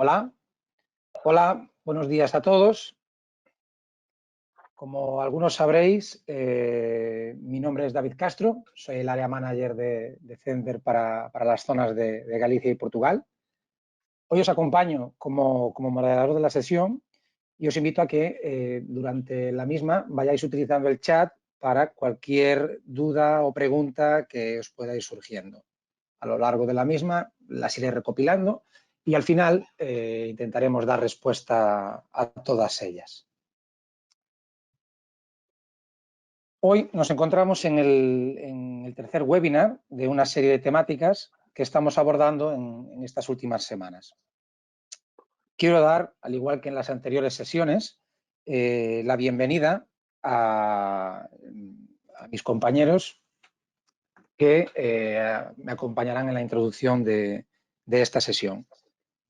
Hola, hola, buenos días a todos. Como algunos sabréis, mi nombre es David Castro, soy el área manager de Zender para las zonas de Galicia y Portugal. Hoy os acompaño como moderador de la sesión y os invito a que durante la misma vayáis utilizando el chat para cualquier duda o pregunta que os pueda ir surgiendo. A lo largo de la misma las iré recopilando y al final intentaremos dar respuesta a todas ellas. Hoy nos encontramos en el tercer webinar de una serie de temáticas que estamos abordando en estas últimas semanas. Quiero dar, al igual que en las anteriores sesiones, la bienvenida a mis compañeros que me acompañarán en la introducción de esta sesión.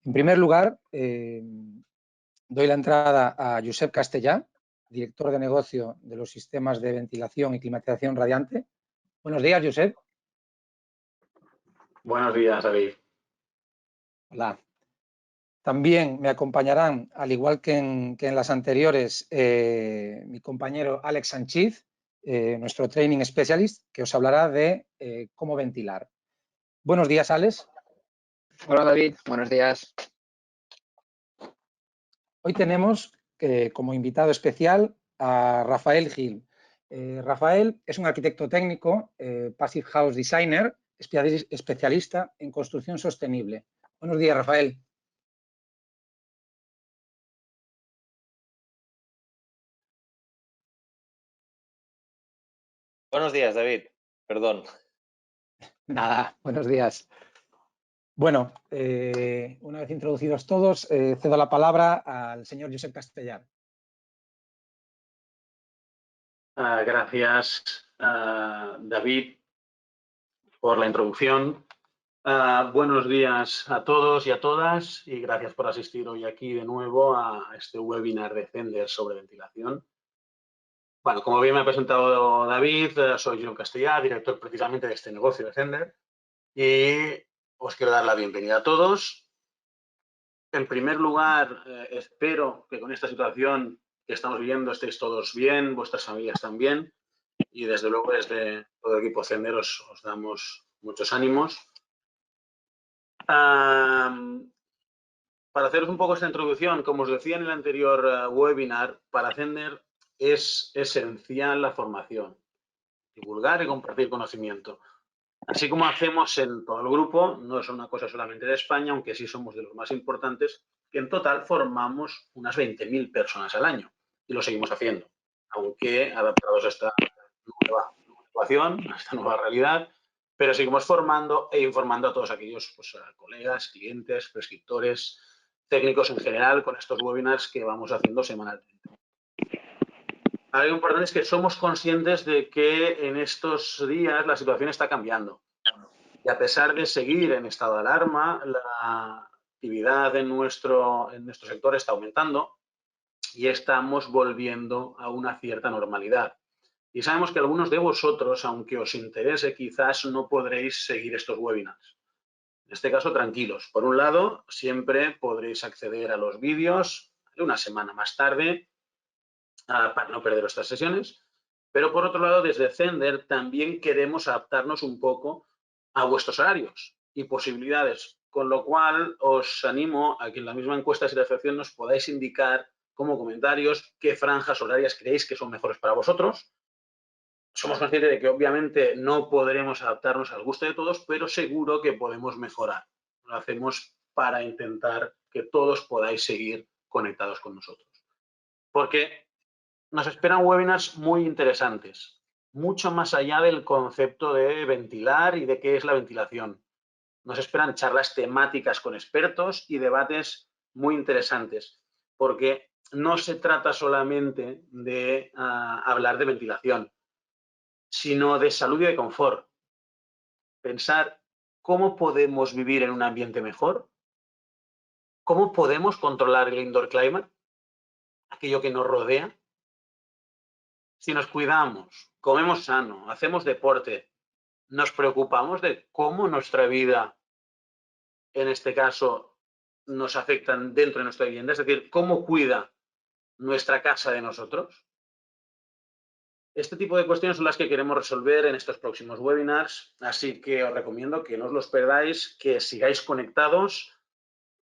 En primer lugar, doy la entrada a Josep Castellà, director de negocio de los sistemas de ventilación y climatización radiante. Buenos días, Josep. Buenos días, David. Hola. También me acompañarán, al igual que en las anteriores, mi compañero Alex Sanchiz, nuestro Training Specialist, que os hablará de cómo ventilar. Buenos días, Alex. Hola, David. Buenos días. Hoy tenemos como invitado especial a Rafael Gil. Rafael es un arquitecto técnico, Passive House Designer, especialista en construcción sostenible. Buenos días, Rafael. Buenos días, David. Perdón. Nada, buenos días. Bueno, una vez introducidos todos, cedo la palabra al señor Josep Castellà. Gracias, David, por la introducción. Buenos días a todos y a todas y gracias por asistir hoy aquí de nuevo a este webinar de Zender sobre ventilación. Bueno, como bien me ha presentado David, soy Josep Castellà, director precisamente de este negocio de Zender y os quiero dar la bienvenida a todos. En primer lugar, espero que con esta situación que estamos viviendo estéis todos bien, vuestras familias también y desde luego desde todo el equipo Zender os damos muchos ánimos. Para haceros un poco esta introducción, como os decía en el anterior webinar, para Zender es esencial la formación, divulgar y compartir conocimiento. Así como hacemos en todo el grupo, no es una cosa solamente de España, aunque sí somos de los más importantes, que en total formamos unas 20.000 personas al año y lo seguimos haciendo, aunque adaptados a esta nueva situación, a esta nueva realidad, pero seguimos formando e informando a todos aquellos a colegas, clientes, prescriptores, técnicos en general con estos webinars que vamos haciendo semanalmente. Algo importante es que somos conscientes de que en estos días la situación está cambiando. Y a pesar de seguir en estado de alarma, la actividad en nuestro sector está aumentando y estamos volviendo a una cierta normalidad. Y sabemos que algunos de vosotros, aunque os interese, quizás no podréis seguir estos webinars. En este caso, tranquilos. Por un lado, siempre podréis acceder a los vídeos una semana más tarde para no perder estas sesiones. Pero por otro lado, desde Zender también queremos adaptarnos un poco a vuestros horarios y posibilidades, con lo cual os animo a que en la misma encuesta de satisfacción nos podáis indicar como comentarios qué franjas horarias creéis que son mejores para vosotros. Somos conscientes de que obviamente no podremos adaptarnos al gusto de todos, pero seguro que podemos mejorar. Lo hacemos para intentar que todos podáis seguir conectados con nosotros. Porque nos esperan webinars muy interesantes, mucho más allá del concepto de ventilar y de qué es la ventilación. Nos esperan charlas temáticas con expertos y debates muy interesantes, porque no se trata solamente de hablar de ventilación, sino de salud y de confort. Pensar cómo podemos vivir en un ambiente mejor, cómo podemos controlar el indoor climate, aquello que nos rodea. Si nos cuidamos, comemos sano, hacemos deporte, nos preocupamos de cómo nuestra vida, en este caso, nos afectan dentro de nuestra vivienda, es decir, cómo cuida nuestra casa de nosotros. Este tipo de cuestiones son las que queremos resolver en estos próximos webinars, así que os recomiendo que no os los perdáis, que sigáis conectados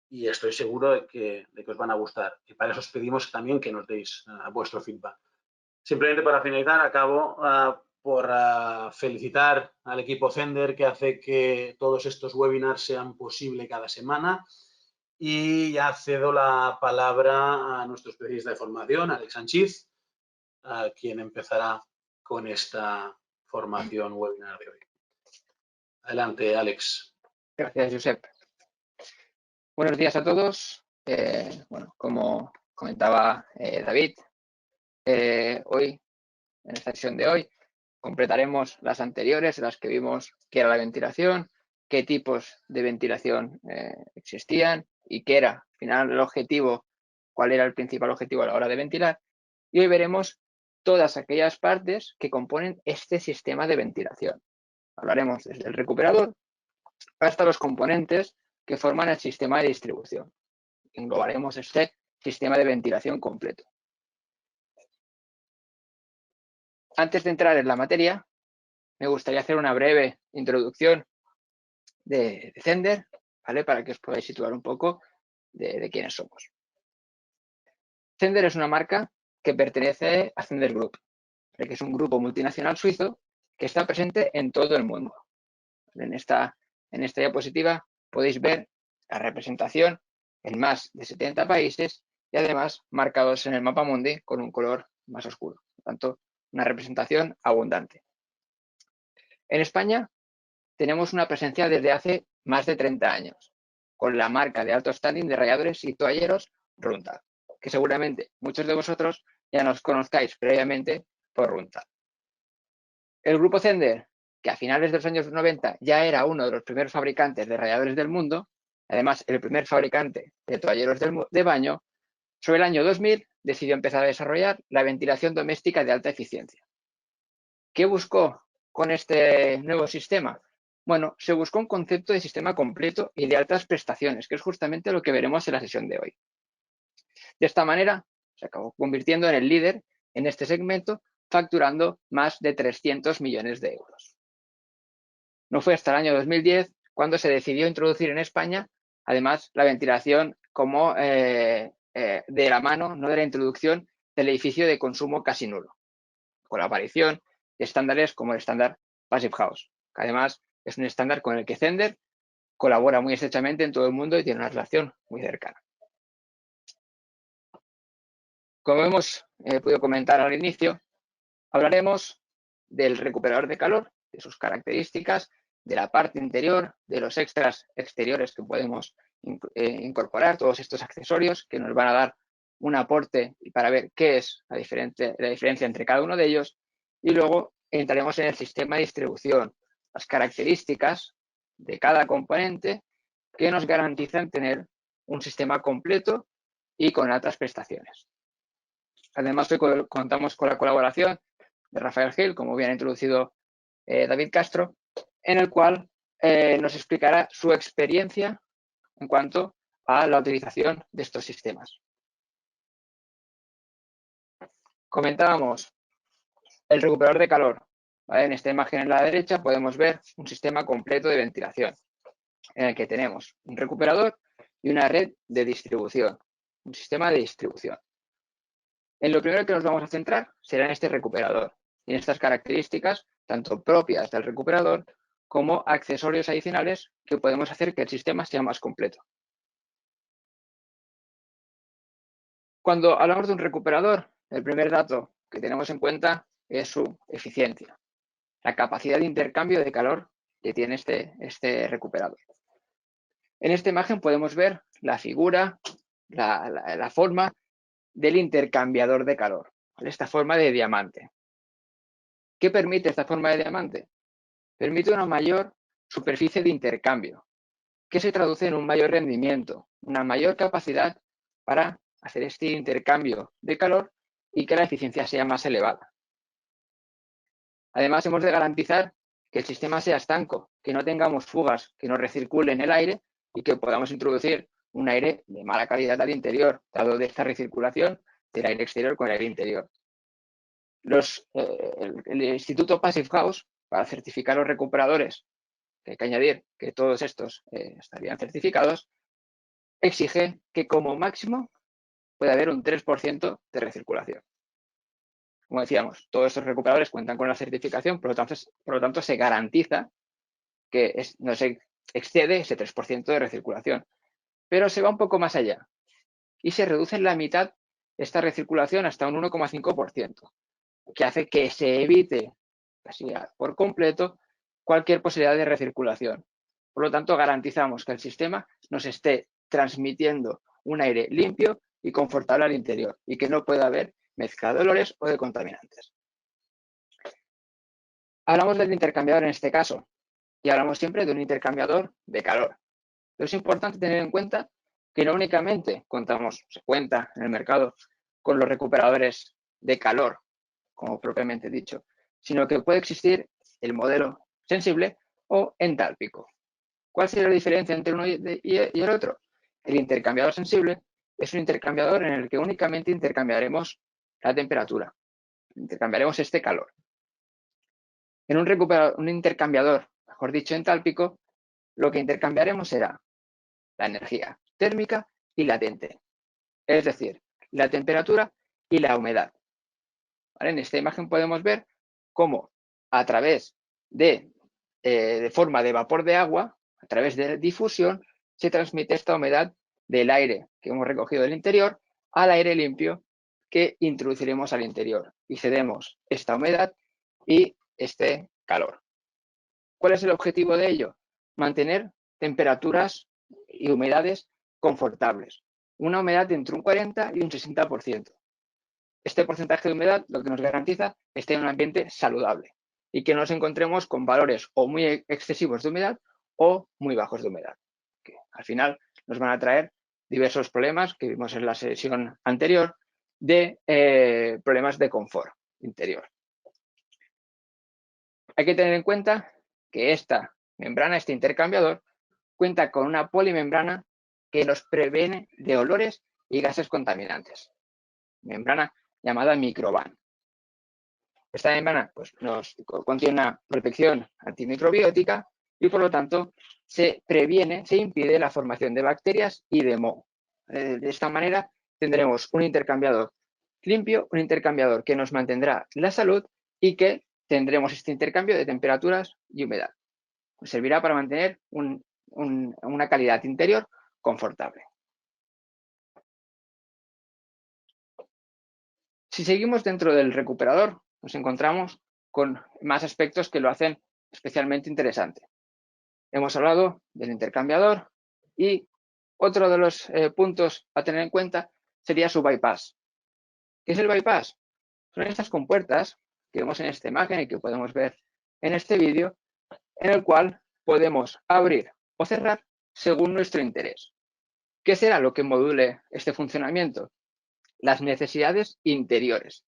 y estoy seguro de que os van a gustar. Y para eso os pedimos también que nos deis vuestro feedback. Simplemente para finalizar, acabo por felicitar al equipo Zender que hace que todos estos webinars sean posibles cada semana. Y ya cedo la palabra a nuestro especialista de formación, Alex Sanchiz, quien empezará con esta formación webinar de hoy. Adelante, Alex. Gracias, Josep. Buenos días a todos. Bueno, como comentaba David, hoy, en esta sesión de hoy, completaremos las anteriores, las que vimos qué era la ventilación, qué tipos de ventilación existían y qué era, al final, el objetivo, cuál era el principal objetivo a la hora de ventilar. Y hoy veremos todas aquellas partes que componen este sistema de ventilación. Hablaremos desde el recuperador hasta los componentes que forman el sistema de distribución. Englobaremos este sistema de ventilación completo. Antes de entrar en la materia, me gustaría hacer una breve introducción de Zender, ¿vale? Para que os podáis situar un poco de quiénes somos. Zender es una marca que pertenece a Zender Group, que es un grupo multinacional suizo que está presente en todo el mundo. En esta diapositiva podéis ver la representación en más de 70 países y además marcados en el mapa mundi con un color más oscuro. Por tanto, una representación abundante. En España tenemos una presencia desde hace más de 30 años, con la marca de alto standing de ralladores y toalleros Runta, que seguramente muchos de vosotros ya nos conozcáis previamente por Runta. El grupo Zender, que a finales de los años 90 ya era uno de los primeros fabricantes de ralladores del mundo, además el primer fabricante de toalleros de baño, sobre el año 2000 decidió empezar a desarrollar la ventilación doméstica de alta eficiencia. ¿Qué buscó con este nuevo sistema? Bueno, se buscó un concepto de sistema completo y de altas prestaciones, que es justamente lo que veremos en la sesión de hoy. De esta manera, se acabó convirtiendo en el líder en este segmento, facturando más de 300 millones de euros. No fue hasta el año 2010 cuando se decidió introducir en España, además, la ventilación como de la mano, no de la introducción del edificio de consumo casi nulo, con la aparición de estándares como el estándar Passive House, que además es un estándar con el que Zender colabora muy estrechamente en todo el mundo y tiene una relación muy cercana. Como hemos podido comentar al inicio, hablaremos del recuperador de calor, de sus características, de la parte interior, de los extras exteriores que podemos incorporar, todos estos accesorios que nos van a dar un aporte para ver qué es la diferencia entre cada uno de ellos, y luego entraremos en el sistema de distribución, las características de cada componente que nos garantizan tener un sistema completo y con altas prestaciones. Además, hoy contamos con la colaboración de Rafael Gil, como bien ha introducido David Castro, en el cual nos explicará su experiencia en cuanto a la utilización de estos sistemas. Comentábamos el recuperador de calor. ¿Vale? En esta imagen en la derecha podemos ver un sistema completo de ventilación, en el que tenemos un recuperador y una red de distribución, un sistema de distribución. En lo primero que nos vamos a centrar será en este recuperador y en estas características, tanto propias del recuperador como accesorios adicionales que podemos hacer que el sistema sea más completo. Cuando hablamos de un recuperador, el primer dato que tenemos en cuenta es su eficiencia, la capacidad de intercambio de calor que tiene este recuperador. En esta imagen podemos ver la figura, la forma del intercambiador de calor, esta forma de diamante. ¿Qué permite esta forma de diamante? Permite una mayor superficie de intercambio, que se traduce en un mayor rendimiento, una mayor capacidad para hacer este intercambio de calor y que la eficiencia sea más elevada. Además, hemos de garantizar que el sistema sea estanco, que no tengamos fugas que no recirculen el aire y que podamos introducir un aire de mala calidad al interior, dado de esta recirculación del aire exterior con el aire interior. El Instituto Passive House, para certificar los recuperadores, que hay que añadir que todos estos estarían certificados, exige que como máximo puede haber un 3% de recirculación. Como decíamos, todos estos recuperadores cuentan con la certificación, por lo tanto se garantiza que no se excede ese 3% de recirculación. Pero se va un poco más allá y se reduce en la mitad esta recirculación hasta un 1,5%, que hace que se evite casi por completo cualquier posibilidad de recirculación. Por lo tanto, garantizamos que el sistema nos esté transmitiendo un aire limpio y confortable al interior y que no pueda haber mezcla de olores o de contaminantes. Hablamos del intercambiador en este caso y hablamos siempre de un intercambiador de calor. Pero es importante tener en cuenta que no únicamente se cuenta en el mercado con los recuperadores de calor, como propiamente dicho, sino que puede existir el modelo sensible o entálpico. ¿Cuál sería la diferencia entre uno y el otro? El intercambiador sensible es un intercambiador en el que únicamente intercambiaremos la temperatura, intercambiaremos este calor. En un intercambiador, mejor dicho, entálpico, lo que intercambiaremos será la energía térmica y latente, es decir, la temperatura y la humedad. ¿Vale? En esta imagen podemos ver cómo a través de forma de vapor de agua, a través de difusión, se transmite esta humedad del aire que hemos recogido del interior al aire limpio que introduciremos al interior y cedemos esta humedad y este calor. ¿Cuál es el objetivo de ello? Mantener temperaturas y humedades confortables. Una humedad entre un 40 y un 60%. Este porcentaje de humedad lo que nos garantiza es tener un ambiente saludable y que nos encontremos con valores o muy excesivos de humedad o muy bajos de humedad, que al final nos van a traer diversos problemas que vimos en la sesión anterior de problemas de confort interior. Hay que tener en cuenta que esta membrana, este intercambiador, cuenta con una polimembrana que nos previene de olores y gases contaminantes. Membrana llamada microban. Esta membrana pues, contiene una protección antimicrobiótica y por lo tanto se impide la formación de bacterias y de moho. De esta manera tendremos un intercambiador limpio, un intercambiador que nos mantendrá la salud y que tendremos este intercambio de temperaturas y humedad. Nos servirá para mantener una calidad interior confortable. Si seguimos dentro del recuperador, nos encontramos con más aspectos que lo hacen especialmente interesante. Hemos hablado del intercambiador y otro de los puntos a tener en cuenta sería su bypass. ¿Qué es el bypass? Son estas compuertas que vemos en esta imagen y que podemos ver en este vídeo, en el cual podemos abrir o cerrar según nuestro interés. ¿Qué será lo que module este funcionamiento? Las necesidades interiores.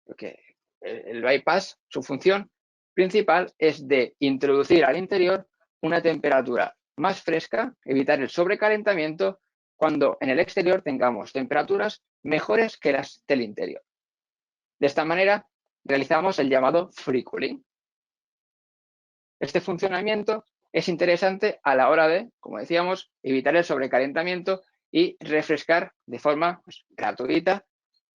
Porque el bypass, su función principal es de introducir al interior una temperatura más fresca, evitar el sobrecalentamiento cuando en el exterior tengamos temperaturas mejores que las del interior. De esta manera realizamos el llamado free cooling. Este funcionamiento es interesante a la hora de, como decíamos, evitar el sobrecalentamiento y refrescar de forma gratuita,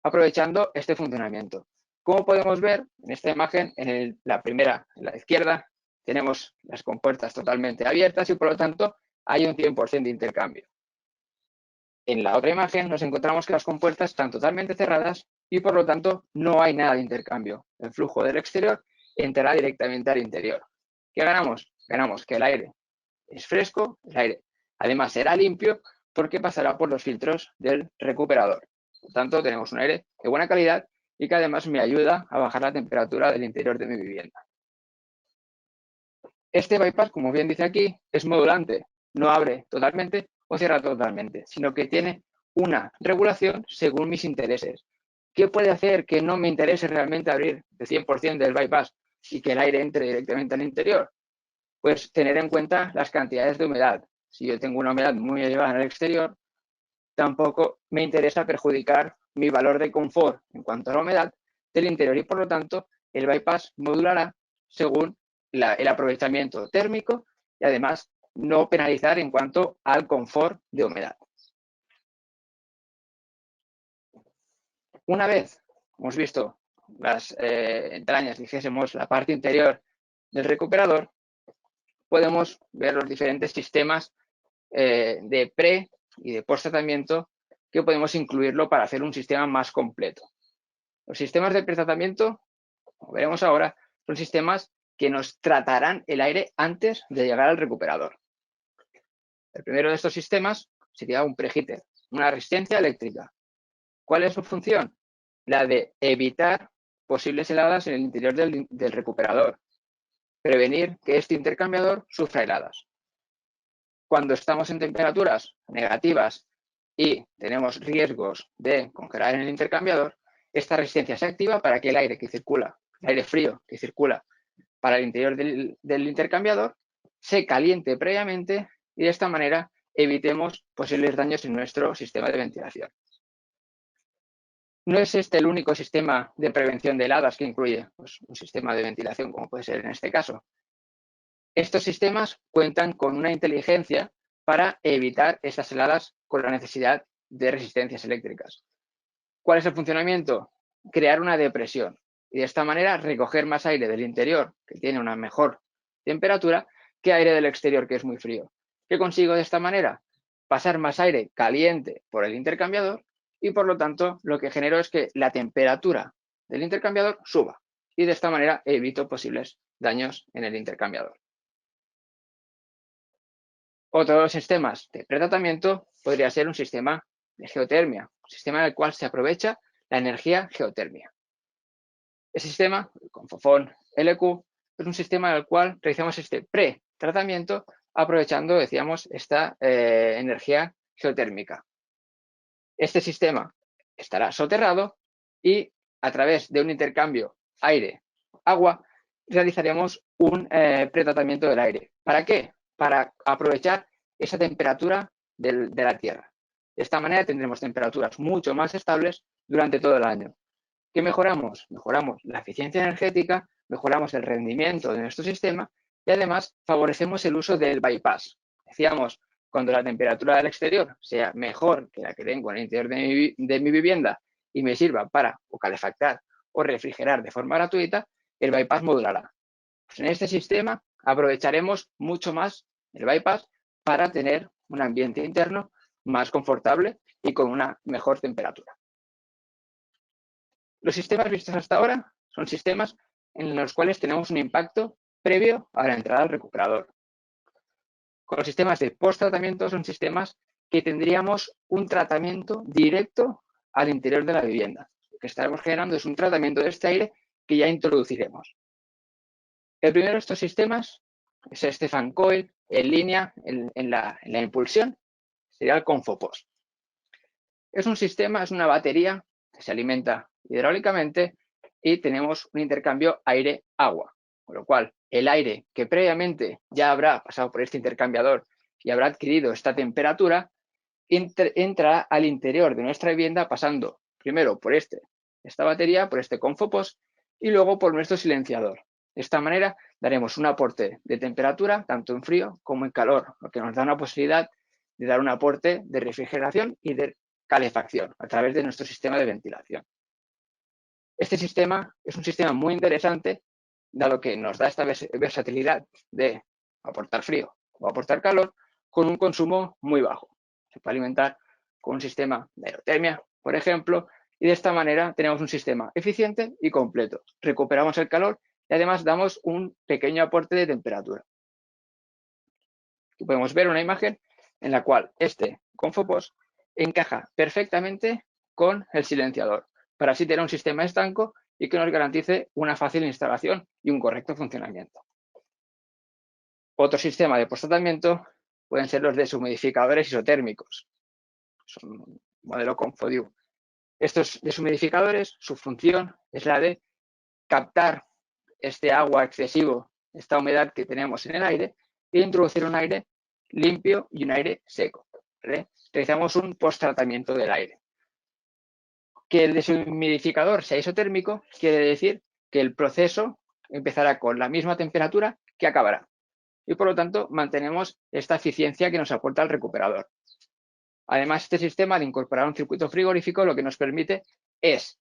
aprovechando este funcionamiento. Como podemos ver en esta imagen, en la primera, en la izquierda, tenemos las compuertas totalmente abiertas y por lo tanto hay un 100% de intercambio. En la otra imagen nos encontramos que las compuertas están totalmente cerradas y por lo tanto no hay nada de intercambio. El flujo del exterior entrará directamente al interior. ¿Qué ganamos? Ganamos que el aire es fresco, el aire además será limpio porque pasará por los filtros del recuperador. Por tanto, tenemos un aire de buena calidad y que además me ayuda a bajar la temperatura del interior de mi vivienda. Este bypass, como bien dice aquí, es modulante. No abre totalmente o cierra totalmente, sino que tiene una regulación según mis intereses. ¿Qué puede hacer que no me interese realmente abrir el 100% del bypass y que el aire entre directamente al interior? Pues tener en cuenta las cantidades de humedad. si yo tengo una humedad muy elevada en el exterior, tampoco me interesa perjudicar mi valor de confort en cuanto a la humedad del interior y por lo tanto el bypass modulará según el aprovechamiento térmico y además no penalizar en cuanto al confort de humedad. Una vez hemos visto las entrañas, dijésemos la parte interior del recuperador, podemos ver los diferentes sistemas de pre y de post tratamiento que podemos incluirlo para hacer un sistema más completo. Los sistemas de pretratamiento, como veremos ahora, son sistemas que nos tratarán el aire antes de llegar al recuperador. El primero de estos sistemas sería un preheater, una resistencia eléctrica. ¿Cuál es su función? La de evitar posibles heladas en el interior del recuperador, prevenir que este intercambiador sufra heladas. Cuando estamos en temperaturas negativas y tenemos riesgos de congelar en el intercambiador, esta resistencia se activa para que el aire que circula, el aire frío que circula para el interior del intercambiador, se caliente previamente y de esta manera evitemos posibles daños en nuestro sistema de ventilación. No es este el único sistema de prevención de heladas que incluye un sistema de ventilación, como puede ser en este caso. Estos sistemas cuentan con una inteligencia para evitar esas heladas con la necesidad de resistencias eléctricas. ¿Cuál es el funcionamiento? Crear una depresión y de esta manera recoger más aire del interior, que tiene una mejor temperatura, que aire del exterior, que es muy frío. ¿Qué consigo de esta manera? Pasar más aire caliente por el intercambiador y por lo tanto lo que genero es que la temperatura del intercambiador suba y de esta manera evito posibles daños en el intercambiador. Otro de los sistemas de pretratamiento podría ser un sistema de geotermia, un sistema en el cual se aprovecha la energía geotérmica. Este sistema, el Confofon LQ, es un sistema en el cual realizamos este pretratamiento aprovechando, decíamos, esta energía geotérmica. Este sistema estará soterrado y a través de un intercambio aire-agua realizaremos un pretratamiento del aire. ¿Para qué? Para aprovechar esa temperatura de la Tierra. De esta manera tendremos temperaturas mucho más estables durante todo el año. ¿Qué mejoramos? Mejoramos la eficiencia energética, mejoramos el rendimiento de nuestro sistema y además favorecemos el uso del bypass. Decíamos, cuando la temperatura del exterior sea mejor que la que tengo en el interior de mi vivienda y me sirva para o calefactar o refrigerar de forma gratuita, el bypass modulará. Pues en este sistema aprovecharemos mucho más el bypass para tener un ambiente interno más confortable y con una mejor temperatura. Los sistemas vistos hasta ahora son sistemas en los cuales tenemos un impacto previo a la entrada al recuperador. Con los sistemas de post-tratamiento son sistemas que tendríamos un tratamiento directo al interior de la vivienda. Lo que estaremos generando es un tratamiento de este aire que ya introduciremos. El primero de estos sistemas es este fan coil en línea en la impulsión, sería el Confopost. Es un sistema, es una batería que se alimenta hidráulicamente y tenemos un intercambio aire-agua, con lo cual el aire que previamente ya habrá pasado por este intercambiador y habrá adquirido esta temperatura, entra al interior de nuestra vivienda pasando primero por esta batería, por este Confopost y luego por nuestro silenciador. De esta manera daremos un aporte de temperatura tanto en frío como en calor, lo que nos da una posibilidad de dar un aporte de refrigeración y de calefacción a través de nuestro sistema de ventilación. Este sistema es un sistema muy interesante, dado que nos da esta versatilidad de aportar frío o aportar calor con un consumo muy bajo. Se puede alimentar con un sistema de aerotermia, por ejemplo, y de esta manera tenemos un sistema eficiente y completo. Recuperamos el calor y además damos un pequeño aporte de temperatura. Aquí podemos ver una imagen en la cual este Confopost encaja perfectamente con el silenciador, para así tener un sistema estanco y que nos garantice una fácil instalación y un correcto funcionamiento. Otro sistema de post-tratamiento pueden ser los deshumidificadores isotérmicos. Son un modelo Confodew. Estos deshumidificadores, su función es la de captar este agua excesivo, esta humedad que tenemos en el aire, e introducir un aire limpio y un aire seco, ¿vale? Realizamos un post-tratamiento del aire. Que el deshumidificador sea isotérmico quiere decir que el proceso empezará con la misma temperatura que acabará. Y por lo tanto mantenemos esta eficiencia que nos aporta el recuperador. Además, este sistema de incorporar un circuito frigorífico lo que nos permite es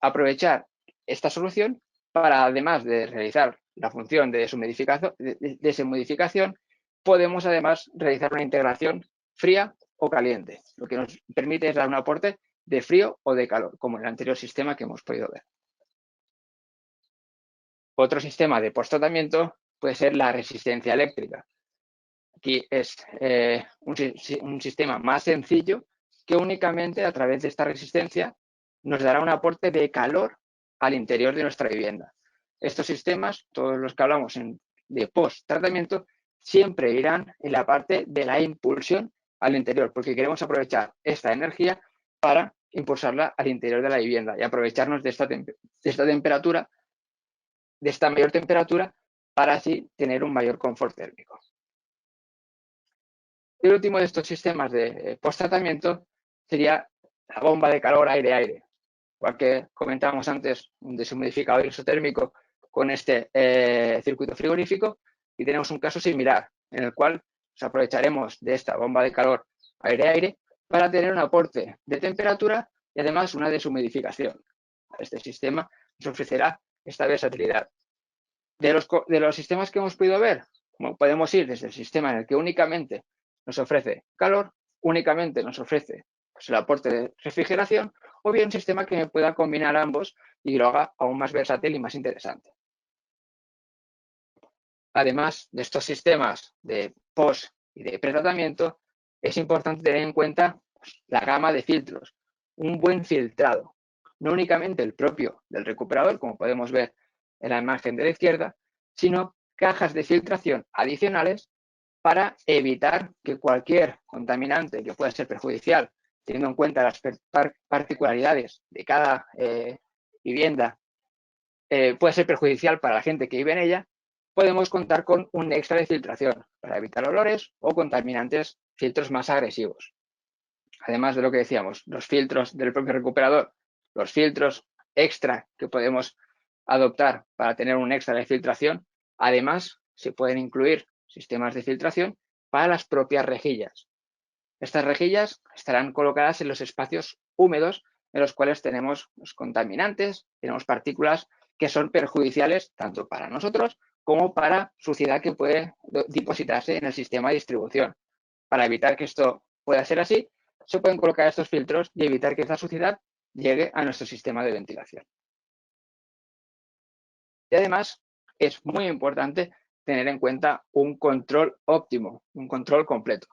aprovechar esta solución para, además de realizar la función de deshumidificación, podemos además realizar una integración fría o caliente, lo que nos permite es dar un aporte de frío o de calor, como en el anterior sistema que hemos podido ver. Otro sistema de post-tratamiento puede ser la resistencia eléctrica. Aquí es un sistema más sencillo que únicamente a través de esta resistencia nos dará un aporte de calor al interior de nuestra vivienda. Estos sistemas, todos los que hablamos de post-tratamiento, siempre irán en la parte de la impulsión al interior, porque queremos aprovechar esta energía para impulsarla al interior de la vivienda y aprovecharnos de esta temperatura, de esta mayor temperatura, para así tener un mayor confort térmico. El último de estos sistemas de post-tratamiento sería la bomba de calor aire-aire. Igual que comentábamos antes, un deshumidificador isotérmico con este circuito frigorífico, y tenemos un caso similar en el cual nos aprovecharemos de esta bomba de calor aire-aire para tener un aporte de temperatura y además una deshumidificación. Este sistema nos ofrecerá esta versatilidad. De los sistemas que hemos podido ver, como podemos ir desde el sistema en el que únicamente nos ofrece calor, únicamente nos ofrece el aporte de refrigeración, o bien un sistema que me pueda combinar ambos y lo haga aún más versátil y más interesante. Además de estos sistemas de post y de pretratamiento, es importante tener en cuenta la gama de filtros, un buen filtrado, no únicamente el propio del recuperador, como podemos ver en la imagen de la izquierda, sino cajas de filtración adicionales para evitar que cualquier contaminante que pueda ser perjudicial, teniendo en cuenta las particularidades de cada vivienda, puede ser perjudicial para la gente que vive en ella, podemos contar con un extra de filtración para evitar olores o contaminantes, filtros más agresivos. Además de lo que decíamos, los filtros del propio recuperador, los filtros extra que podemos adoptar para tener un extra de filtración, además se pueden incluir sistemas de filtración para las propias rejillas. Estas rejillas estarán colocadas en los espacios húmedos en los cuales tenemos los contaminantes, tenemos partículas que son perjudiciales tanto para nosotros como para suciedad que puede depositarse en el sistema de distribución. Para evitar que esto pueda ser así, se pueden colocar estos filtros y evitar que esta suciedad llegue a nuestro sistema de ventilación. Y además, es muy importante tener en cuenta un control óptimo, un control completo.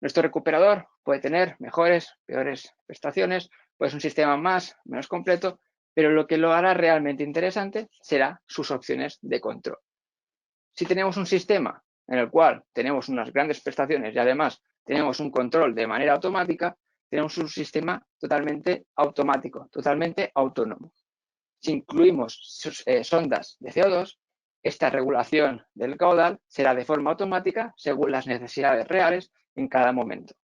Nuestro recuperador puede tener mejores, peores prestaciones, puede ser un sistema más, menos completo, pero lo que lo hará realmente interesante será sus opciones de control. Si tenemos un sistema en el cual tenemos unas grandes prestaciones y además tenemos un control de manera automática, tenemos un sistema totalmente automático, totalmente autónomo. Si incluimos sondas de CO2, esta regulación del caudal será de forma automática según las necesidades reales en cada momento.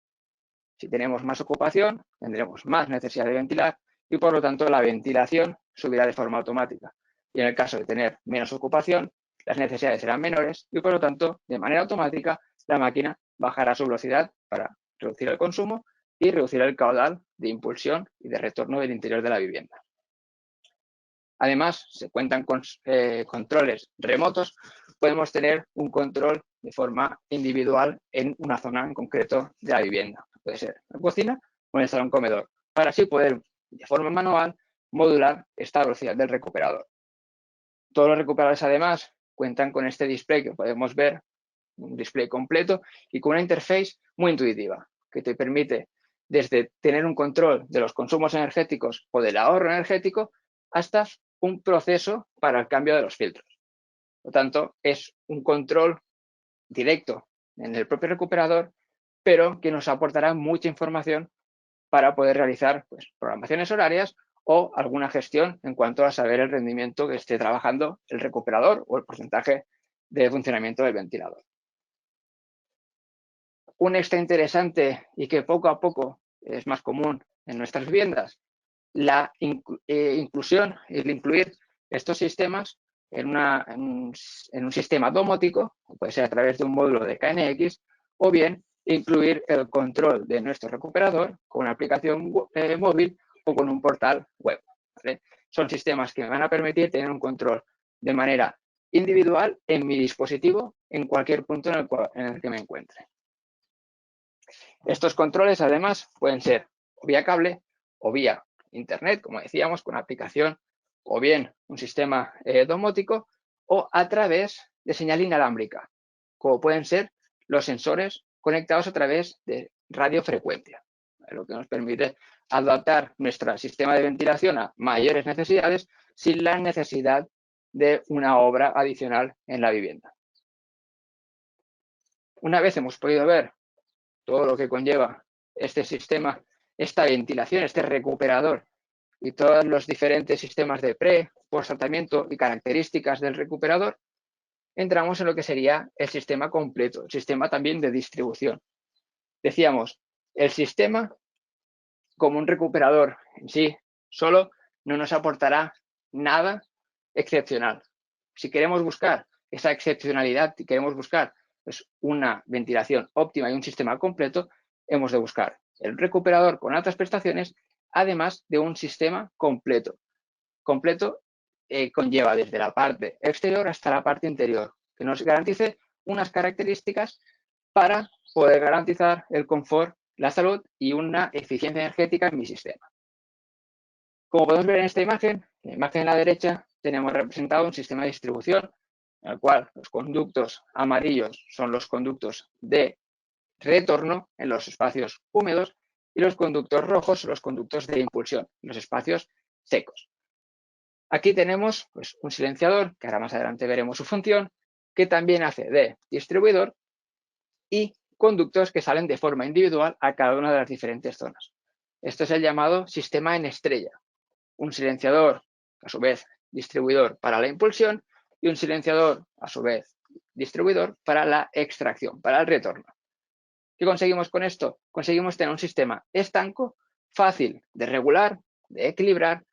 Si tenemos más ocupación, tendremos más necesidad de ventilar y por lo tanto la ventilación subirá de forma automática. Y en el caso de tener menos ocupación, las necesidades serán menores y por lo tanto, de manera automática, la máquina bajará su velocidad para reducir el consumo y reducir el caudal de impulsión y de retorno del interior de la vivienda. Además, se cuentan con controles remotos. Podemos tener un control de forma individual en una zona en concreto de la vivienda. Puede ser la cocina o en el salón comedor, para así poder, de forma manual, modular esta velocidad del recuperador. Todos los recuperadores, además, cuentan con este display que podemos ver, un display completo y con una interface muy intuitiva, que te permite desde tener un control de los consumos energéticos o del ahorro energético hasta un proceso para el cambio de los filtros. Por lo tanto, es un control directo en el propio recuperador, pero que nos aportará mucha información para poder realizar programaciones horarias o alguna gestión en cuanto a saber el rendimiento que esté trabajando el recuperador o el porcentaje de funcionamiento del ventilador. Un extra interesante y que poco a poco es más común en nuestras viviendas, la inclusión, el incluir estos sistemas en un sistema domótico, puede ser a través de un módulo de KNX, o bien incluir el control de nuestro recuperador con una aplicación móvil o con un portal web, ¿vale? Son sistemas que me van a permitir tener un control de manera individual en mi dispositivo en cualquier punto en el que me encuentre. Estos controles, además, pueden ser vía cable o vía internet, como decíamos, con aplicación, o bien un sistema domótico, o a través de señal inalámbrica, como pueden ser los sensores conectados a través de radiofrecuencia, lo que nos permite adaptar nuestro sistema de ventilación a mayores necesidades sin la necesidad de una obra adicional en la vivienda. Una vez hemos podido ver todo lo que conlleva este sistema, esta ventilación, este recuperador y todos los diferentes sistemas de post-tratamiento y características del recuperador, entramos en lo que sería el sistema completo, el sistema también de distribución. Decíamos, el sistema como un recuperador en sí solo no nos aportará nada excepcional. Si queremos buscar esa excepcionalidad, si queremos buscar pues, una ventilación óptima y un sistema completo, hemos de buscar el recuperador con altas prestaciones, además de un sistema completo. Completo conlleva desde la parte exterior hasta la parte interior, que nos garantice unas características para poder garantizar el confort, la salud y una eficiencia energética en mi sistema. Como podemos ver en esta imagen, en la imagen de la derecha tenemos representado un sistema de distribución en el cual los conductos amarillos son los conductos de retorno en los espacios húmedos y los conductos rojos son los conductos de impulsión en los espacios secos. Aquí tenemos pues, un silenciador, que ahora más adelante veremos su función, que también hace de distribuidor y conductos que salen de forma individual a cada una de las diferentes zonas. Esto es el llamado sistema en estrella. Un silenciador, a su vez, distribuidor para la impulsión y un silenciador, a su vez, distribuidor para la extracción, para el retorno. ¿Qué conseguimos con esto? Conseguimos tener un sistema estanco, fácil de regular, de equilibrar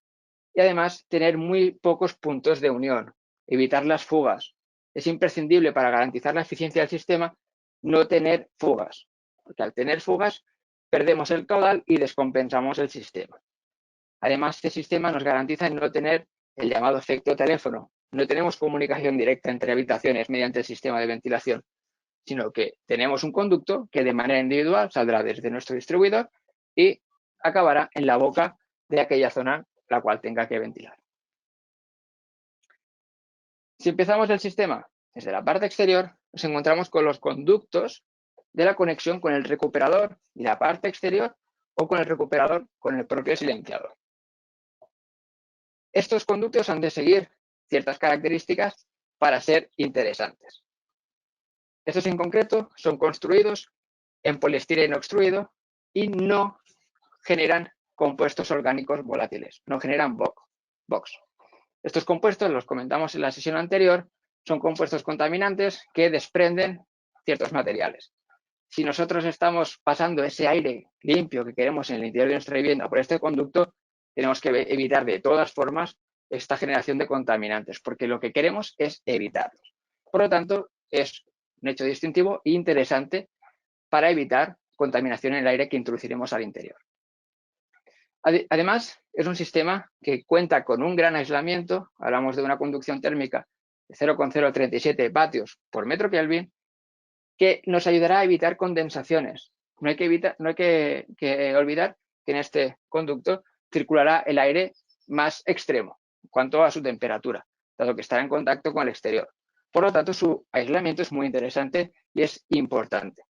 y además tener muy pocos puntos de unión, evitar las fugas. Es imprescindible para garantizar la eficiencia del sistema no tener fugas, porque al tener fugas perdemos el caudal y descompensamos el sistema. Además, este sistema nos garantiza no tener el llamado efecto teléfono. No tenemos comunicación directa entre habitaciones mediante el sistema de ventilación, sino que tenemos un conducto que de manera individual saldrá desde nuestro distribuidor y acabará en la boca de aquella zona la cual tenga que ventilar. Si empezamos el sistema desde la parte exterior, nos encontramos con los conductos de la conexión con el recuperador y la parte exterior o con el recuperador con el propio silenciador. Estos conductos han de seguir ciertas características para ser interesantes. Estos en concreto son construidos en poliestireno extruido y no generan compuestos orgánicos volátiles, no generan VOX. Estos compuestos, los comentamos en la sesión anterior, son compuestos contaminantes que desprenden ciertos materiales. Si nosotros estamos pasando ese aire limpio que queremos en el interior de nuestra vivienda por este conducto, tenemos que evitar de todas formas esta generación de contaminantes, porque lo que queremos es evitarlos. Por lo tanto, es un hecho distintivo e interesante para evitar contaminación en el aire que introduciremos al interior. Además, es un sistema que cuenta con un gran aislamiento. Hablamos de una conducción térmica de 0,037 vatios por metro Kelvin, que nos ayudará a evitar condensaciones. No hay que olvidar que en este conducto circulará el aire más extremo en cuanto a su temperatura, dado que estará en contacto con el exterior. Por lo tanto, su aislamiento es muy interesante y es importante.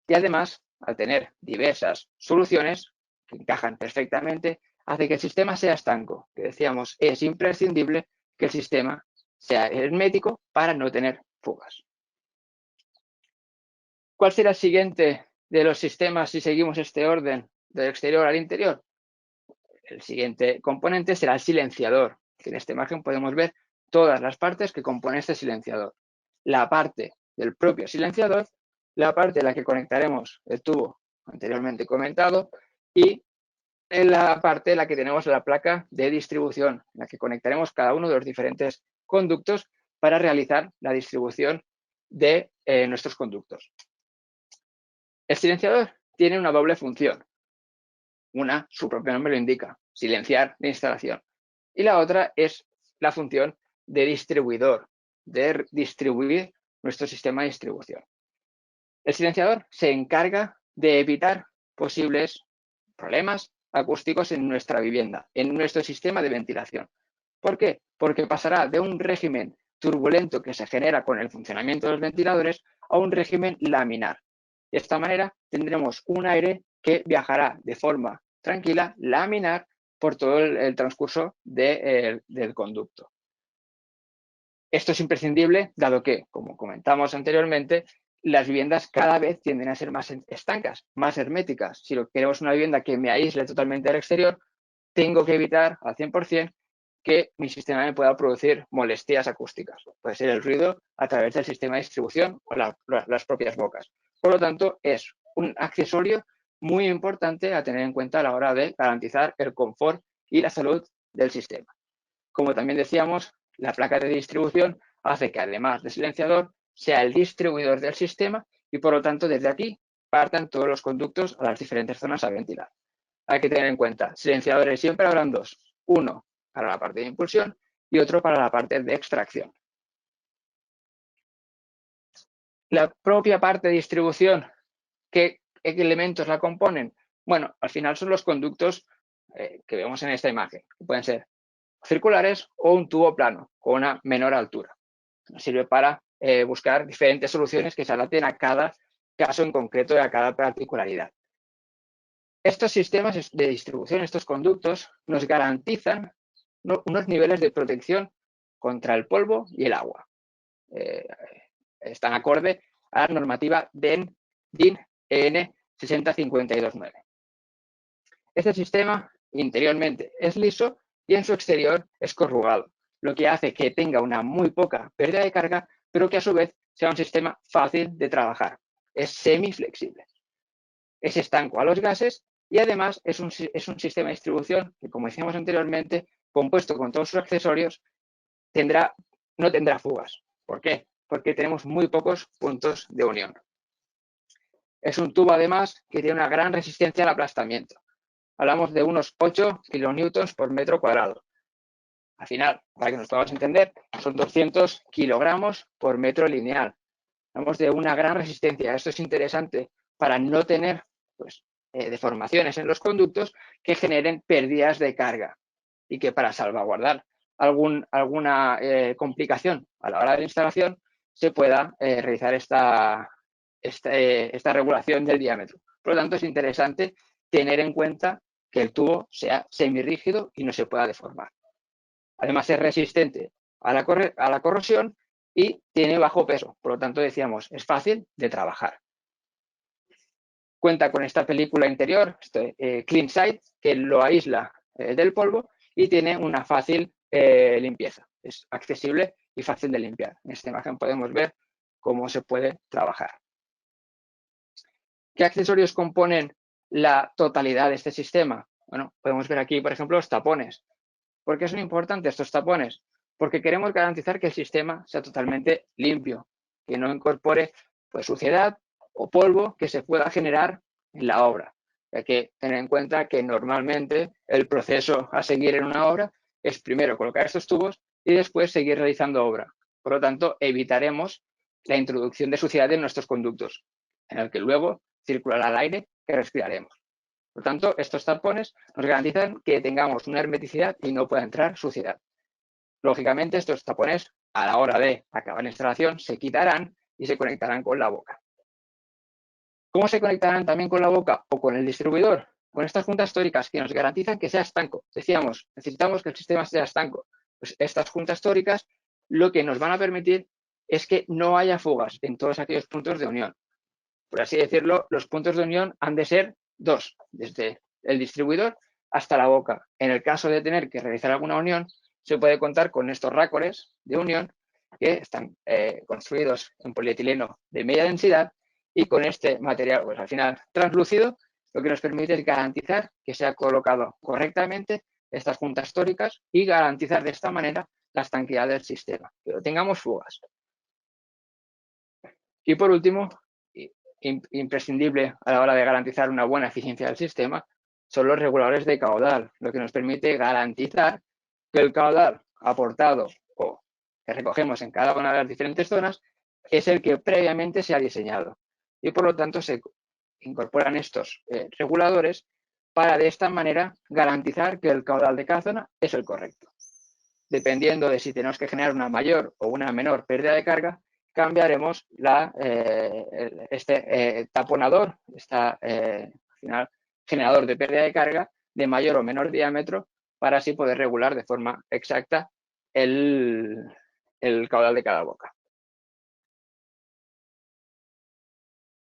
Y además, al tener diversas soluciones que encajan perfectamente, hace que el sistema sea estanco. Que decíamos, es imprescindible que el sistema sea hermético para no tener fugas. ¿Cuál será el siguiente de los sistemas si seguimos este orden del exterior al interior? El siguiente componente será el silenciador, que en esta imagen podemos ver todas las partes que componen este silenciador. La parte del propio silenciador la parte en la que conectaremos el tubo anteriormente comentado y en la parte en la que tenemos la placa de distribución, en la que conectaremos cada uno de los diferentes conductos para realizar la distribución de nuestros conductos. El silenciador tiene una doble función. Una, su propio nombre lo indica, silenciar la instalación. Y la otra es la función de distribuidor, de distribuir nuestro sistema de distribución. El silenciador se encarga de evitar posibles problemas acústicos en nuestra vivienda, en nuestro sistema de ventilación. ¿Por qué? Porque pasará de un régimen turbulento que se genera con el funcionamiento de los ventiladores a un régimen laminar. De esta manera tendremos un aire que viajará de forma tranquila, laminar, por todo el transcurso del conducto. Esto es imprescindible, dado que, como comentamos anteriormente, las viviendas cada vez tienden a ser más estancas, más herméticas. Si queremos una vivienda que me aísle totalmente del exterior, tengo que evitar al 100% que mi sistema me pueda producir molestias acústicas. Puede ser el ruido a través del sistema de distribución o las propias bocas. Por lo tanto, es un accesorio muy importante a tener en cuenta a la hora de garantizar el confort y la salud del sistema. Como también decíamos, la placa de distribución hace que, además del silenciador, sea el distribuidor del sistema y, por lo tanto, desde aquí partan todos los conductos a las diferentes zonas a ventilar. Hay que tener en cuenta, silenciadores siempre habrán dos. Uno para la parte de impulsión y otro para la parte de extracción. La propia parte de distribución, ¿qué elementos la componen? Bueno, al final son los conductos que vemos en esta imagen, que pueden ser circulares o un tubo plano con una menor altura. Nos sirve para buscar diferentes soluciones que se adapten a cada caso en concreto y a cada particularidad. Estos sistemas de distribución, estos conductos, nos garantizan unos niveles de protección contra el polvo y el agua. Están acorde a la normativa DIN EN 60529. Este sistema interiormente es liso y en su exterior es corrugado, lo que hace que tenga una muy poca pérdida de carga, pero que a su vez sea un sistema fácil de trabajar. Es semiflexible. Es estanco a los gases y además es un sistema de distribución que, como decíamos anteriormente, compuesto con todos sus accesorios, no tendrá fugas. ¿Por qué? Porque tenemos muy pocos puntos de unión. Es un tubo, además, que tiene una gran resistencia al aplastamiento. Hablamos de unos 8 kilonewtons por metro cuadrado. Al final, para que nos podamos entender, son 200 kilogramos por metro lineal. Hablamos de una gran resistencia. Esto es interesante para no tener deformaciones en los conductos que generen pérdidas de carga y que, para salvaguardar alguna complicación a la hora de la instalación, se pueda realizar esta regulación del diámetro. Por lo tanto, es interesante tener en cuenta que el tubo sea semirrígido y no se pueda deformar. Además, es resistente a la corrosión y tiene bajo peso. Por lo tanto, decíamos, es fácil de trabajar. Cuenta con esta película interior, Clean Side, que lo aísla del polvo y tiene una fácil limpieza. Es accesible y fácil de limpiar. En esta imagen podemos ver cómo se puede trabajar. ¿Qué accesorios componen la totalidad de este sistema? Bueno, podemos ver aquí, por ejemplo, los tapones. ¿Por qué son importantes estos tapones? Porque queremos garantizar que el sistema sea totalmente limpio, que no incorpore suciedad o polvo que se pueda generar en la obra. Hay que tener en cuenta que normalmente el proceso a seguir en una obra es primero colocar estos tubos y después seguir realizando obra. Por lo tanto, evitaremos la introducción de suciedad en nuestros conductos, en el que luego circulará el aire que respiraremos. Por tanto, estos tapones nos garantizan que tengamos una hermeticidad y no pueda entrar suciedad. Lógicamente, estos tapones, a la hora de acabar la instalación, se quitarán y se conectarán con la boca. ¿Cómo se conectarán también con la boca o con el distribuidor? Con estas juntas tóricas que nos garantizan que sea estanco. Decíamos, necesitamos que el sistema sea estanco. Pues estas juntas tóricas lo que nos van a permitir es que no haya fugas en todos aquellos puntos de unión. Por así decirlo, los puntos de unión han de ser dos, desde el distribuidor hasta la boca. En el caso de tener que realizar alguna unión, se puede contar con estos rácores de unión que están construidos en polietileno de media densidad y con este material, pues al final translúcido, lo que nos permite es garantizar que se ha colocado correctamente estas juntas tóricas y garantizar de esta manera la estanqueidad del sistema, que no tengamos fugas. Y por último, imprescindible a la hora de garantizar una buena eficiencia del sistema, son los reguladores de caudal, lo que nos permite garantizar que el caudal aportado o que recogemos en cada una de las diferentes zonas es el que previamente se ha diseñado. Y por lo tanto se incorporan estos reguladores para de esta manera garantizar que el caudal de cada zona es el correcto. Dependiendo de si tenemos que generar una mayor o una menor pérdida de carga, cambiaremos este taponador, al final generador de pérdida de carga de mayor o menor diámetro para así poder regular de forma exacta el caudal de cada boca.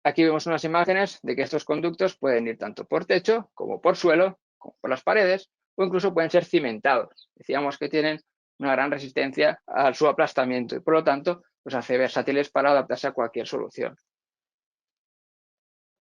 Aquí vemos unas imágenes de que estos conductos pueden ir tanto por techo como por suelo, como por las paredes o incluso pueden ser cimentados. Decíamos que tienen una gran resistencia a su aplastamiento y por lo tanto los hace versátiles para adaptarse a cualquier solución.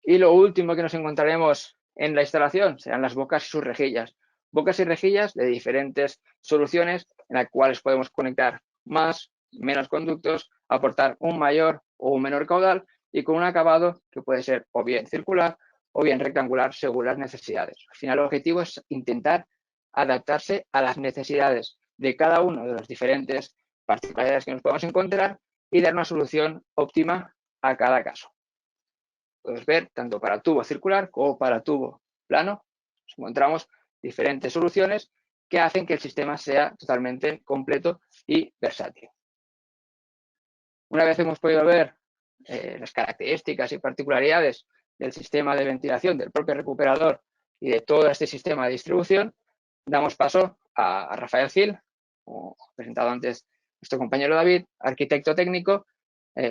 Y lo último que nos encontraremos en la instalación serán las bocas y sus rejillas. Bocas y rejillas de diferentes soluciones en las cuales podemos conectar más, menos conductos, aportar un mayor o un menor caudal y con un acabado que puede ser o bien circular o bien rectangular según las necesidades. Al final el objetivo es intentar adaptarse a las necesidades de cada uno de las diferentes particularidades que nos podemos encontrar y dar una solución óptima a cada caso. Puedes ver tanto para tubo circular como para tubo plano. Encontramos diferentes soluciones que hacen que el sistema sea totalmente completo y versátil. Una vez hemos podido ver las características y particularidades del sistema de ventilación del propio recuperador y de todo este sistema de distribución, damos paso a Rafael Gil, como presentado antes nuestro compañero David, arquitecto técnico,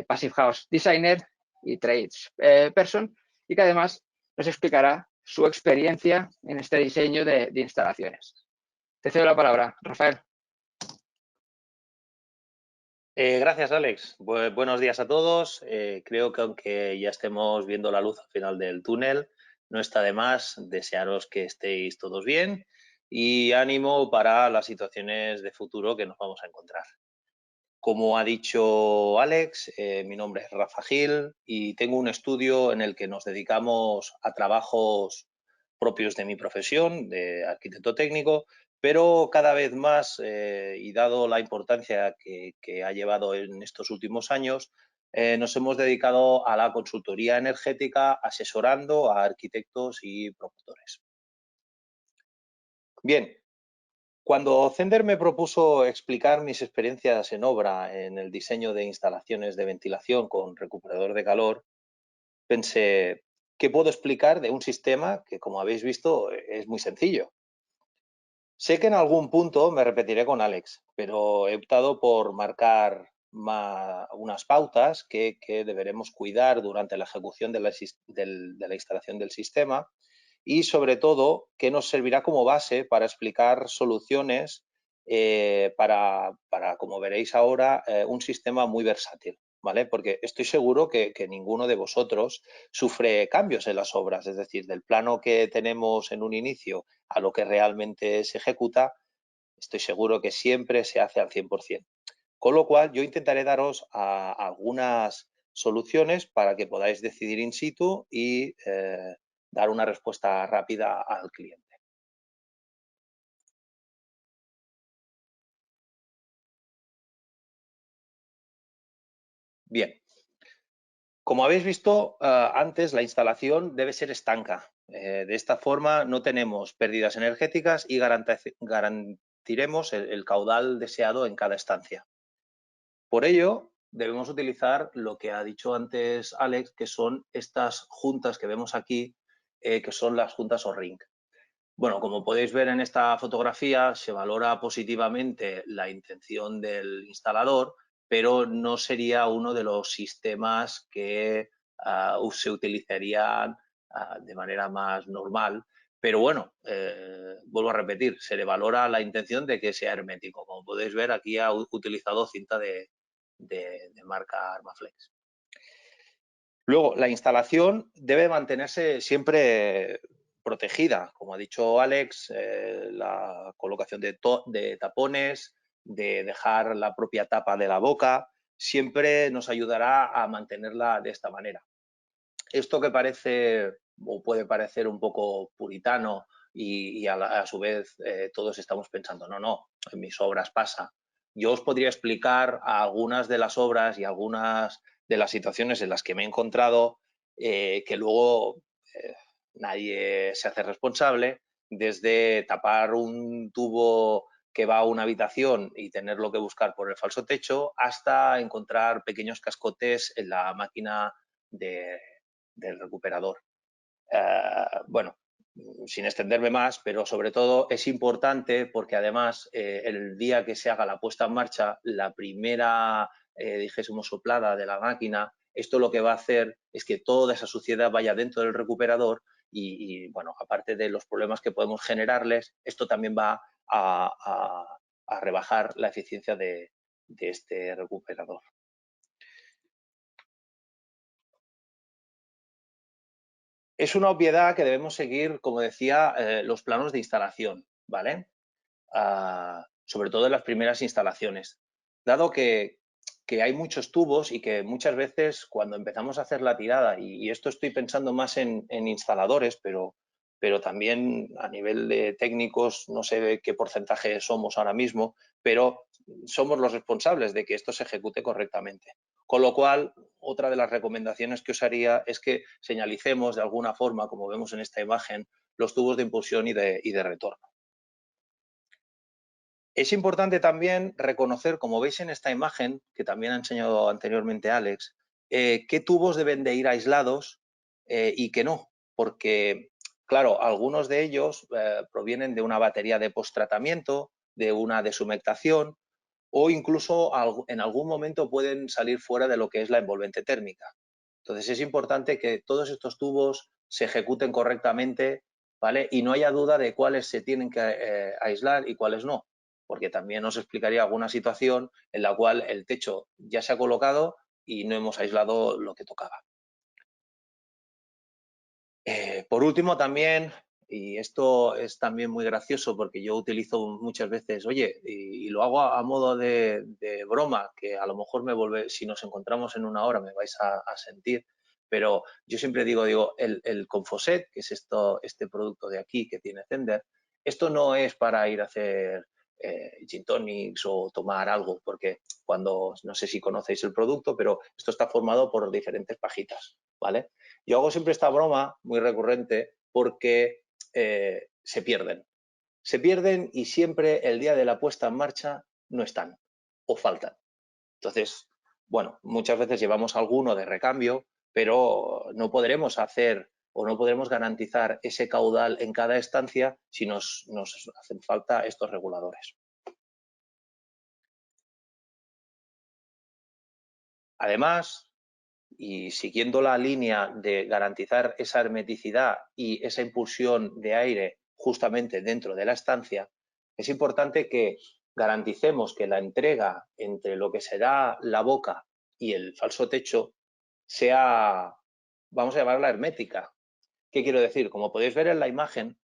Passive House Designer y Trades Person, y que además nos explicará su experiencia en este diseño de instalaciones. Te cedo la palabra, Rafael. Gracias, Alex. Buenos días a todos. Creo que aunque ya estemos viendo la luz al final del túnel, no está de más desearos que estéis todos bien y ánimo para las situaciones de futuro que nos vamos a encontrar. Como ha dicho Alex, mi nombre es Rafa Gil y tengo un estudio en el que nos dedicamos a trabajos propios de mi profesión, de arquitecto técnico, pero cada vez más, y dado la importancia que ha llevado en estos últimos años, nos hemos dedicado a la consultoría energética asesorando a arquitectos y promotores. Bien, cuando Zehnder me propuso explicar mis experiencias en obra en el diseño de instalaciones de ventilación con recuperador de calor, pensé, ¿qué puedo explicar de un sistema que, como habéis visto, es muy sencillo? Sé que en algún punto me repetiré con Alex, pero he optado por marcar unas pautas que deberemos cuidar durante la ejecución de la instalación del sistema y, sobre todo, que nos servirá como base para explicar soluciones para, como veréis ahora, un sistema muy versátil. ¿Vale? Porque estoy seguro que ninguno de vosotros sufre cambios en las obras, es decir, del plano que tenemos en un inicio a lo que realmente se ejecuta, estoy seguro que siempre se hace al 100%. Con lo cual, yo intentaré daros algunas soluciones para que podáis decidir in situ y dar una respuesta rápida al cliente. Bien. Como habéis visto antes, la instalación debe ser estanca. De esta forma no tenemos pérdidas energéticas y garantiremos el caudal deseado en cada estancia. Por ello, debemos utilizar lo que ha dicho antes Alex, que son estas juntas que vemos aquí, que son las juntas O-ring. Bueno, como podéis ver en esta fotografía, se valora positivamente la intención del instalador, pero no sería uno de los sistemas que se utilizarían de manera más normal. Pero bueno, vuelvo a repetir, se le valora la intención de que sea hermético. Como podéis ver, aquí ha utilizado cinta de marca Armaflex. Luego, la instalación debe mantenerse siempre protegida, como ha dicho Alex, la colocación de tapones, de dejar la propia tapa de la boca, siempre nos ayudará a mantenerla de esta manera. Esto que parece o puede parecer un poco puritano y a su vez todos estamos pensando, no, en mis obras pasa. Yo os podría explicar algunas de las obras y algunas de las situaciones en las que me he encontrado que luego nadie se hace responsable, desde tapar un tubo que va a una habitación y tenerlo que buscar por el falso techo, hasta encontrar pequeños cascotes en la máquina del recuperador. Bueno, sin extenderme más, pero sobre todo es importante porque además el día que se haga la puesta en marcha, la primera, dijésemos, soplada de la máquina, esto lo que va a hacer es que toda esa suciedad vaya dentro del recuperador y bueno, aparte de los problemas que podemos generarles, esto también va a rebajar la eficiencia de este recuperador. Es una obviedad que debemos seguir, como decía, los planos de instalación, ¿vale? Sobre todo en las primeras instalaciones. Dado que hay muchos tubos y que muchas veces cuando empezamos a hacer la tirada, y esto estoy pensando más en instaladores, pero también a nivel de técnicos, no sé qué porcentaje somos ahora mismo, pero somos los responsables de que esto se ejecute correctamente. Con lo cual, otra de las recomendaciones que os haría es que señalicemos de alguna forma, como vemos en esta imagen, los tubos de impulsión y de retorno. Es importante también reconocer, como veis en esta imagen, que también ha enseñado anteriormente Alex, qué tubos deben de ir aislados y qué no, porque, claro, algunos de ellos provienen de una batería de posttratamiento, de una deshumectación, o incluso en algún momento pueden salir fuera de lo que es la envolvente térmica. Entonces es importante que todos estos tubos se ejecuten correctamente, ¿vale? Y no haya duda de cuáles se tienen que aislar y cuáles no, porque también os explicaría alguna situación en la cual el techo ya se ha colocado y no hemos aislado lo que tocaba. Por último, también, y esto es también muy gracioso porque yo utilizo muchas veces, oye, y lo hago a modo de broma, que a lo mejor si nos encontramos en una hora me vais a sentir, pero yo siempre digo el Confoset, que es este producto de aquí que tiene Zehnder, esto no es para ir a hacer gin tonics o tomar algo, porque no sé si conocéis el producto, pero esto está formado por diferentes pajitas, ¿vale? Yo hago siempre esta broma muy recurrente porque se pierden. Se pierden y siempre el día de la puesta en marcha no están o faltan. Entonces, bueno, muchas veces llevamos alguno de recambio, pero no podremos hacer o no podremos garantizar ese caudal en cada estancia si nos hacen falta estos reguladores. Además, y siguiendo la línea de garantizar esa hermeticidad y esa impulsión de aire justamente dentro de la estancia, es importante que garanticemos que la entrega entre lo que será la boca y el falso techo sea, vamos a llamarla hermética. ¿Qué quiero decir? Como podéis ver en la imagen,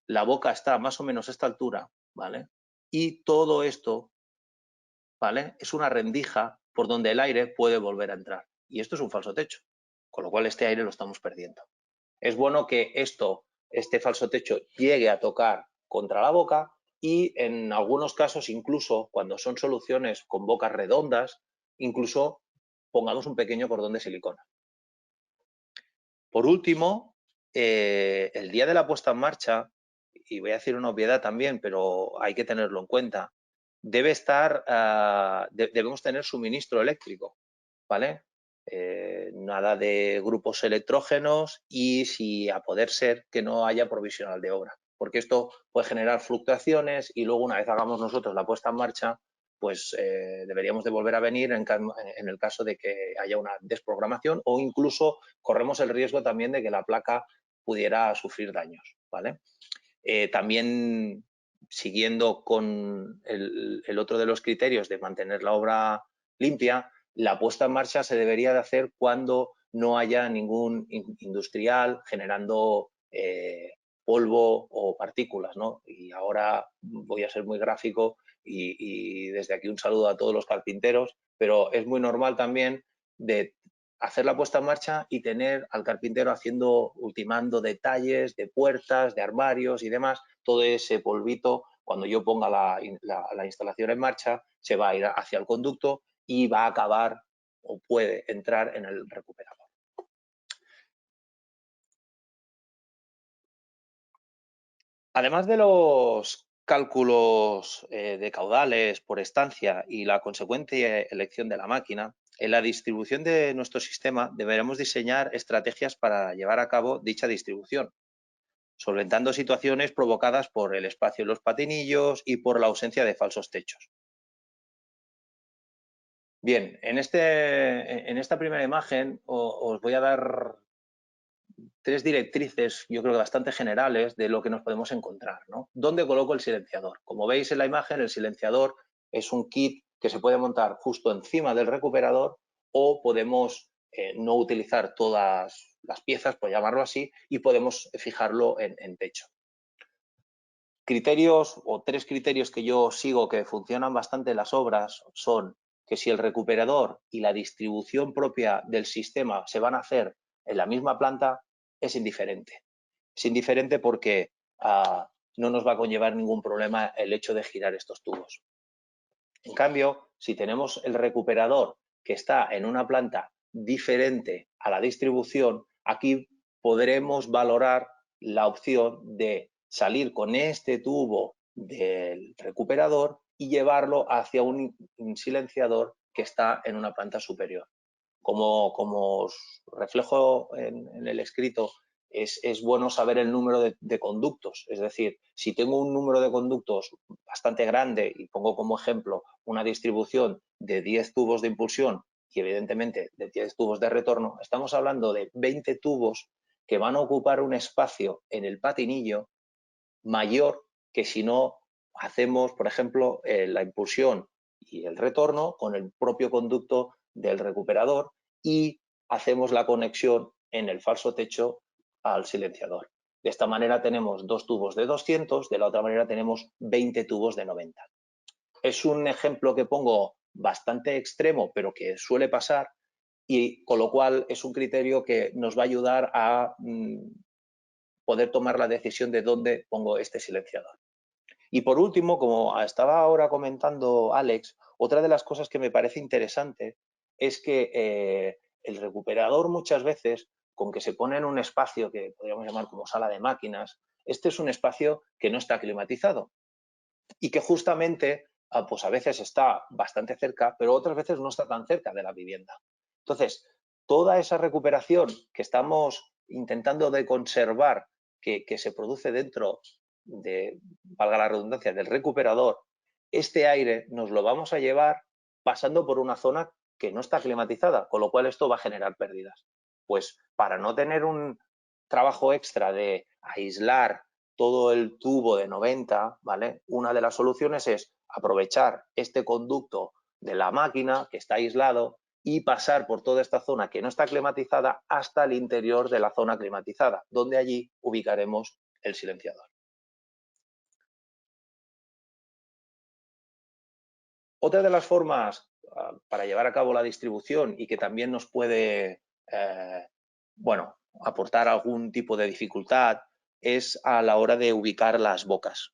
la boca está más o menos a esta altura, ¿vale? Y todo esto, ¿vale? Es una rendija por donde el aire puede volver a entrar. Y esto es un falso techo, con lo cual este aire lo estamos perdiendo. Es bueno que este falso techo llegue a tocar contra la boca y en algunos casos, incluso cuando son soluciones con bocas redondas, incluso pongamos un pequeño cordón de silicona. Por último, el día de la puesta en marcha, y voy a decir una obviedad también, pero hay que tenerlo en cuenta, debemos tener suministro eléctrico, ¿vale? Nada de grupos electrógenos y, si a poder ser, que no haya provisional de obra, porque esto puede generar fluctuaciones y luego, una vez hagamos nosotros la puesta en marcha, pues deberíamos de volver a venir en el caso de que haya una desprogramación o incluso corremos el riesgo también de que la placa pudiera sufrir daños, ¿vale? También, siguiendo con el otro de los criterios de mantener la obra limpia, la puesta en marcha se debería de hacer cuando no haya ningún industrial generando polvo o partículas, ¿no? Y ahora voy a ser muy gráfico y desde aquí un saludo a todos los carpinteros, pero es muy normal también de hacer la puesta en marcha y tener al carpintero ultimando detalles de puertas, de armarios y demás. Todo ese polvito, cuando yo ponga la instalación en marcha, se va a ir hacia el conducto y va a acabar o puede entrar en el recuperador. Además de los cálculos de caudales por estancia y la consecuente elección de la máquina, en la distribución de nuestro sistema deberemos diseñar estrategias para llevar a cabo dicha distribución, solventando situaciones provocadas por el espacio en los patinillos y por la ausencia de falsos techos. Bien, en esta primera imagen os voy a dar 3 directrices, yo creo que bastante generales, de lo que nos podemos encontrar, ¿no? ¿Dónde coloco el silenciador? Como veis en la imagen, el silenciador es un kit que se puede montar justo encima del recuperador o podemos no utilizar todas las piezas, por llamarlo así, y podemos fijarlo en techo. Criterios o 3 criterios que yo sigo que funcionan bastante en las obras son que si el recuperador y la distribución propia del sistema se van a hacer en la misma planta, es indiferente. Es indiferente porque no nos va a conllevar ningún problema el hecho de girar estos tubos. En cambio, si tenemos el recuperador que está en una planta diferente a la distribución, aquí podremos valorar la opción de salir con este tubo del recuperador y llevarlo hacia un silenciador que está en una planta superior. Como os reflejo en el escrito, es bueno saber el número de conductos. Es decir, si tengo un número de conductos bastante grande y pongo como ejemplo una distribución de 10 tubos de impulsión y evidentemente de 10 tubos de retorno, estamos hablando de 20 tubos que van a ocupar un espacio en el patinillo mayor que si no hacemos, por ejemplo, la impulsión y el retorno con el propio conducto del recuperador y hacemos la conexión en el falso techo al silenciador. De esta manera tenemos 2 tubos de 200, de la otra manera tenemos 20 tubos de 90. Es un ejemplo que pongo bastante extremo, pero que suele pasar y con lo cual es un criterio que nos va a ayudar a poder tomar la decisión de dónde pongo este silenciador. Y por último, como estaba ahora comentando Alex, otra de las cosas que me parece interesante es que el recuperador muchas veces, con que se pone en un espacio que podríamos llamar como sala de máquinas, este es un espacio que no está climatizado y que justamente pues a veces está bastante cerca, pero otras veces no está tan cerca de la vivienda. Entonces, toda esa recuperación que estamos intentando de conservar que se produce dentro de, valga la redundancia, del recuperador, este aire nos lo vamos a llevar pasando por una zona que no está climatizada, con lo cual esto va a generar pérdidas. Pues para no tener un trabajo extra de aislar todo el tubo de 90, ¿vale? Una de las soluciones es aprovechar este conducto de la máquina que está aislado y pasar por toda esta zona que no está climatizada hasta el interior de la zona climatizada, donde allí ubicaremos el silenciador. Otra de las formas para llevar a cabo la distribución y que también nos puede aportar algún tipo de dificultad es a la hora de ubicar las bocas.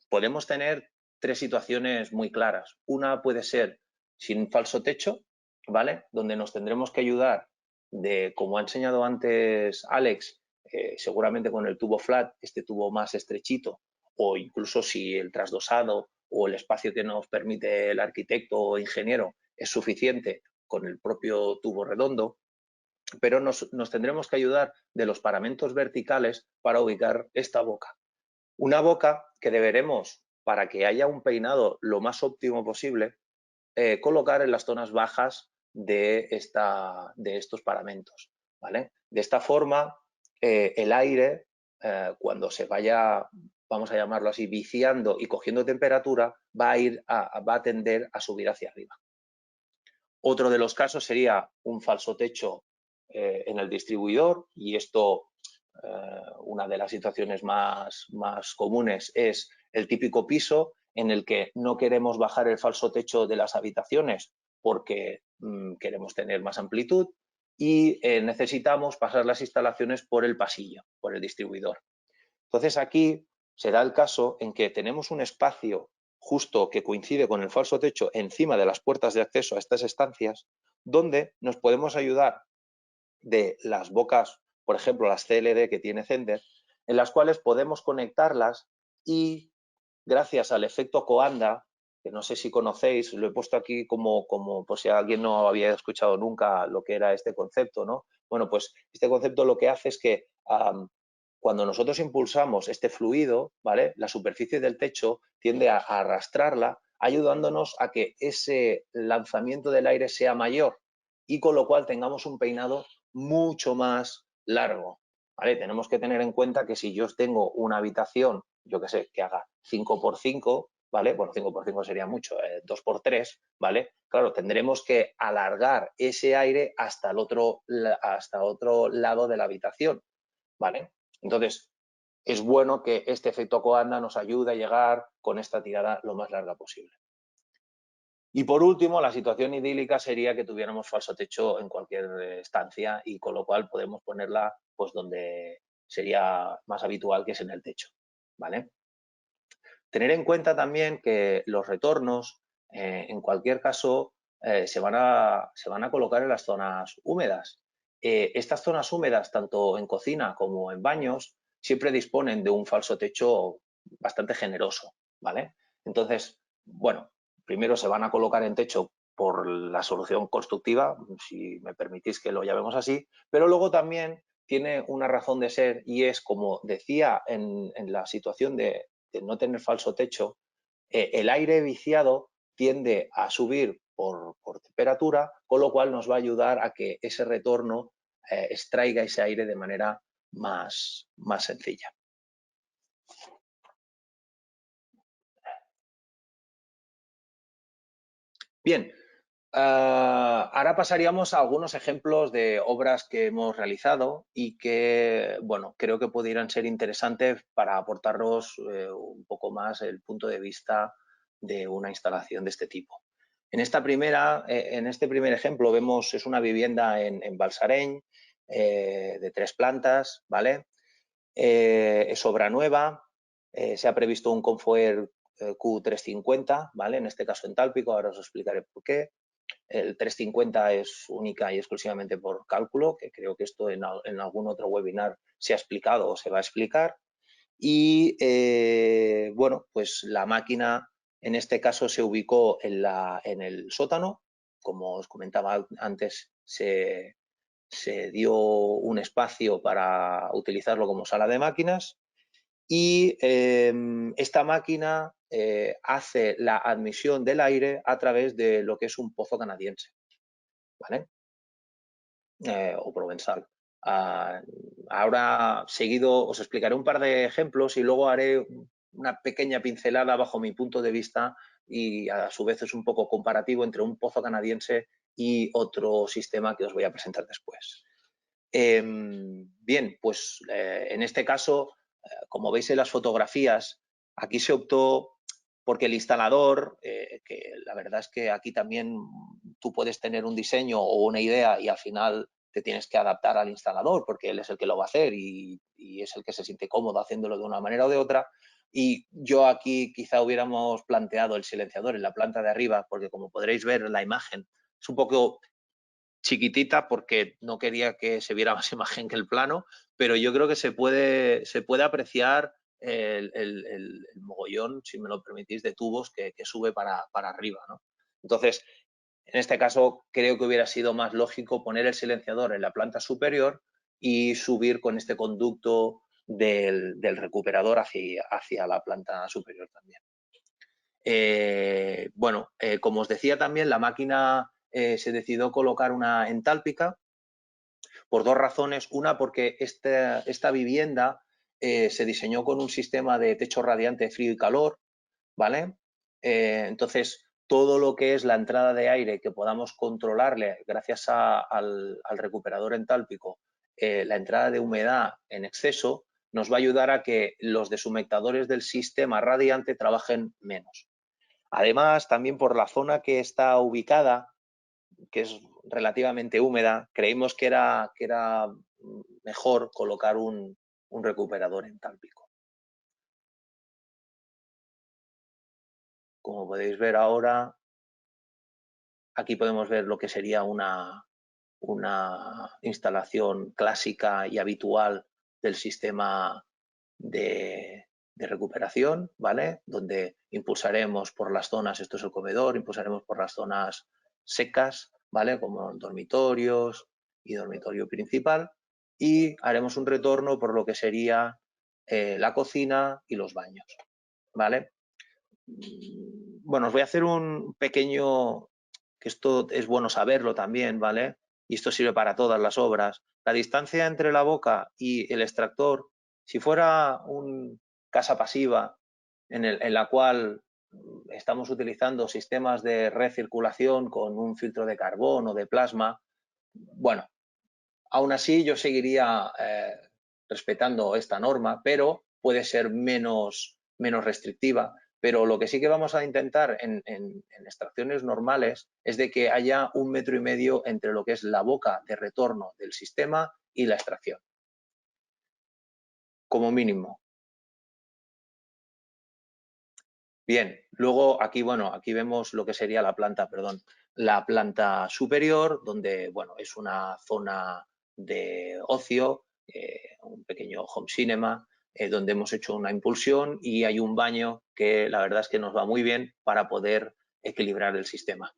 Podemos tener 3 situaciones muy claras. Una puede ser sin falso techo, ¿vale? Donde nos tendremos que ayudar de, como ha enseñado antes Alex, seguramente con el tubo flat, este tubo más estrechito, o incluso si el trasdosado o el espacio que nos permite el arquitecto o ingeniero es suficiente con el propio tubo redondo, pero nos tendremos que ayudar de los paramentos verticales para ubicar esta boca. Una boca que deberemos, para que haya un peinado lo más óptimo posible, colocar en las zonas bajas de estos paramentos, ¿vale? De esta forma, el aire, cuando se vaya, vamos a llamarlo así, viciando y cogiendo temperatura, va a tender a subir hacia arriba. Otro de los casos sería un falso techo en el distribuidor, y esto, una de las situaciones más comunes es el típico piso en el que no queremos bajar el falso techo de las habitaciones porque queremos tener más amplitud y necesitamos pasar las instalaciones por el pasillo, por el distribuidor. Entonces aquí se da el caso en que tenemos un espacio justo que coincide con el falso techo encima de las puertas de acceso a estas estancias, donde nos podemos ayudar de las bocas, por ejemplo, las CLD que tiene Zehnder, en las cuales podemos conectarlas y gracias al efecto Coanda, que no sé si conocéis, lo he puesto aquí como por si alguien no había escuchado nunca lo que era este concepto, ¿no? Bueno, pues este concepto lo que hace es que cuando nosotros impulsamos este fluido, ¿vale? La superficie del techo tiende a arrastrarla, ayudándonos a que ese lanzamiento del aire sea mayor y con lo cual tengamos un peinado mucho más largo, ¿vale? Tenemos que tener en cuenta que si yo tengo una habitación, yo qué sé, que haga 5×5, ¿vale? Bueno, 5×5 sería mucho, 2×3, ¿vale? Claro, tendremos que alargar ese aire hasta otro lado de la habitación, ¿vale? Entonces, es bueno que este efecto Coanda nos ayude a llegar con esta tirada lo más larga posible. Y por último, la situación idílica sería que tuviéramos falso techo en cualquier estancia y con lo cual podemos ponerla pues donde sería más habitual, que es en el techo, ¿vale? Tener en cuenta también que los retornos, en cualquier caso, se van a colocar en las zonas húmedas. Estas zonas húmedas, tanto en cocina como en baños, siempre disponen de un falso techo bastante generoso, ¿vale? Entonces, bueno, primero se van a colocar en techo por la solución constructiva, si me permitís que lo llamemos así, pero luego también tiene una razón de ser y es, como decía en la situación de no tener falso techo, el aire viciado tiende a subir por temperatura, con lo cual nos va a ayudar a que ese retorno extraiga ese aire de manera más sencilla. Bien, ahora pasaríamos a algunos ejemplos de obras que hemos realizado y que, bueno, creo que pudieran ser interesantes para aportaros un poco más el punto de vista de una instalación de este tipo. En este primer ejemplo vemos, es una vivienda en Balsareny, de 3 plantas, ¿vale? Es obra nueva, se ha previsto un Comfoair Q350, ¿vale? En este caso entálpico, ahora os explicaré por qué. El 350 es única y exclusivamente por cálculo, que creo que esto en algún otro webinar se ha explicado o se va a explicar. Y bueno, pues la máquina en este caso se ubicó en el sótano. Como os comentaba antes, se dio un espacio para utilizarlo como sala de máquinas y esta máquina hace la admisión del aire a través de lo que es un pozo canadiense, ¿vale? O provenzal. Ahora, seguido, os explicaré un par de ejemplos y luego haré una pequeña pincelada bajo mi punto de vista y a su vez es un poco comparativo entre un pozo canadiense y otro sistema que os voy a presentar después. Bien, pues en este caso, como veis en las fotografías, aquí se optó porque el instalador, que la verdad es que aquí también tú puedes tener un diseño o una idea y al final te tienes que adaptar al instalador porque él es el que lo va a hacer y es el que se siente cómodo haciéndolo de una manera o de otra. Y yo aquí quizá hubiéramos planteado el silenciador en la planta de arriba porque, como podréis ver en la imagen, es un poco chiquitita porque no quería que se viera más imagen que el plano, pero yo creo que se puede apreciar el mogollón, si me lo permitís, de tubos que sube para arriba, ¿no? Entonces, en este caso creo que hubiera sido más lógico poner el silenciador en la planta superior y subir con este conducto del recuperador hacia la planta superior también. Bueno, como os decía también, la máquina se decidió colocar una entálpica por 2 razones. Una, porque esta vivienda se diseñó con un sistema de techo radiante frío y calor, ¿vale? Entonces, todo lo que es la entrada de aire que podamos controlarle gracias al recuperador entálpico, la entrada de humedad en exceso, nos va a ayudar a que los deshumectadores del sistema radiante trabajen menos. Además, también por la zona que está ubicada, que es relativamente húmeda, creímos que era mejor colocar un recuperador entálpico. Como podéis ver ahora, aquí podemos ver lo que sería una instalación clásica y habitual del sistema de recuperación, ¿vale? Donde impulsaremos por las zonas, esto es el comedor, impulsaremos por las zonas secas, ¿vale? Como dormitorios y dormitorio principal, y haremos un retorno por lo que sería la cocina y los baños, ¿vale? Bueno, os voy a hacer un pequeño, que esto es bueno saberlo también, ¿vale? Y esto sirve para todas las obras. La distancia entre la boca y el extractor, si fuera una casa pasiva en la cual estamos utilizando sistemas de recirculación con un filtro de carbón o de plasma, bueno, aún así yo seguiría respetando esta norma, pero puede ser menos restrictiva. Pero lo que sí que vamos a intentar en extracciones normales es de que haya 1,5 metros entre lo que es la boca de retorno del sistema y la extracción, como mínimo. Bien, luego aquí, bueno, aquí vemos lo que sería la planta superior, donde, bueno, es una zona de ocio, un pequeño home cinema, donde hemos hecho una impulsión y hay un baño que la verdad es que nos va muy bien para poder equilibrar el sistema.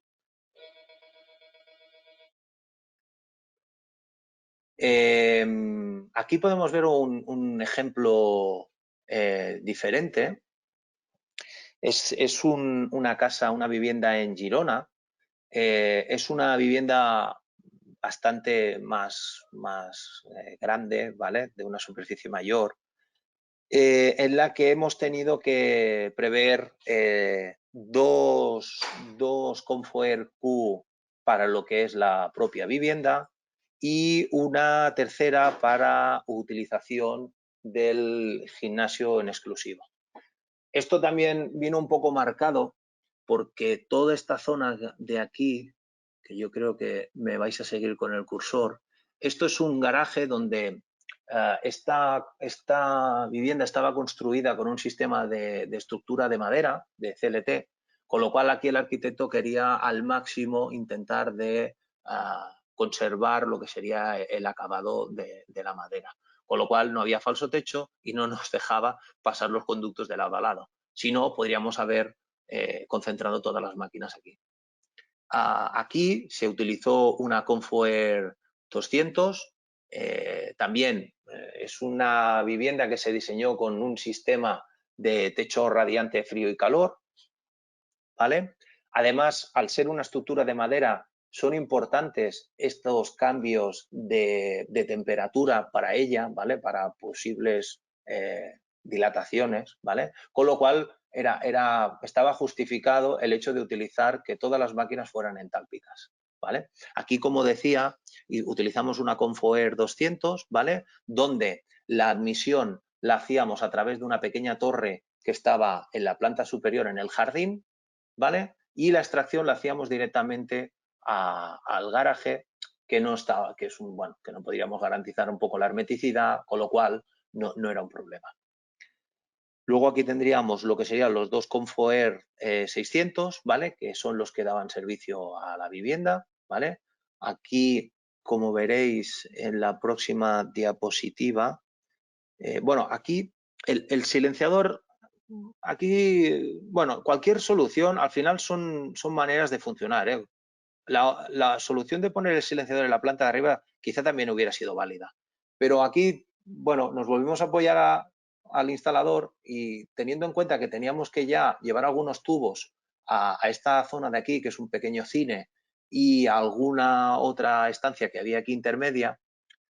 Aquí podemos ver un ejemplo diferente. Es una casa, una vivienda en Girona. Es una vivienda bastante más grande, ¿vale? De una superficie mayor, en la que hemos tenido que prever dos Comfoair Q para lo que es la propia vivienda y una tercera para utilización del gimnasio en exclusiva. Esto también vino un poco marcado porque toda esta zona de aquí, que yo creo que me vais a seguir con el cursor, esto es un garaje donde esta vivienda estaba construida con un sistema de estructura de madera, de CLT, con lo cual aquí el arquitecto quería al máximo intentar de conservar lo que sería el acabado de la madera. Con lo cual no había falso techo y no nos dejaba pasar los conductos de lado a lado. Si no, podríamos haber concentrado todas las máquinas aquí. Aquí se utilizó una Comfoair 200. También es una vivienda que se diseñó con un sistema de techo radiante frío y calor, ¿vale? Además, al ser una estructura de madera, son importantes estos cambios de temperatura para ella, ¿vale? Para posibles dilataciones, ¿vale? Con lo cual estaba justificado el hecho de utilizar que todas las máquinas fueran entálpicas, ¿vale? Aquí, como decía, utilizamos una Comfoair 200, ¿vale? Donde la admisión la hacíamos a través de una pequeña torre que estaba en la planta superior en el jardín, ¿vale? Y la extracción la hacíamos directamente al garaje, que no estaba, que es que no podríamos garantizar un poco la hermeticidad, con lo cual no era un problema. Luego aquí tendríamos lo que serían los dos Comfoair 600, ¿vale? Que son los que daban servicio a la vivienda, ¿vale? Aquí, como veréis en la próxima diapositiva, bueno, aquí el silenciador, aquí, bueno, cualquier solución al final son maneras de funcionar, ¿eh? La solución de poner el silenciador en la planta de arriba quizá también hubiera sido válida, pero aquí, bueno, nos volvimos a apoyar al instalador y teniendo en cuenta que teníamos que ya llevar algunos tubos a esta zona de aquí, que es un pequeño cine, y alguna otra estancia que había aquí intermedia,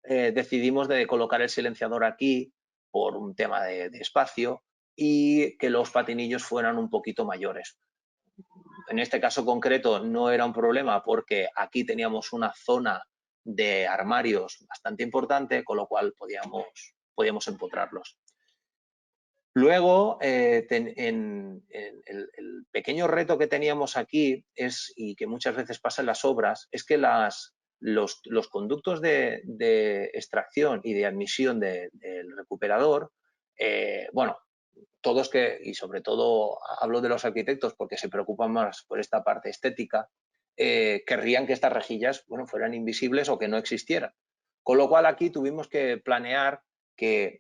decidimos de colocar el silenciador aquí por un tema de espacio y que los patinillos fueran un poquito mayores. En este caso concreto no era un problema porque aquí teníamos una zona de armarios bastante importante, con lo cual podíamos empotrarlos. Luego, el pequeño reto que teníamos aquí es, y que muchas veces pasa en las obras, es que los conductos de extracción y de admisión del recuperador, bueno, todos y sobre todo hablo de los arquitectos porque se preocupan más por esta parte estética, querrían que estas rejillas, bueno, fueran invisibles o que no existieran. Con lo cual aquí tuvimos que planear que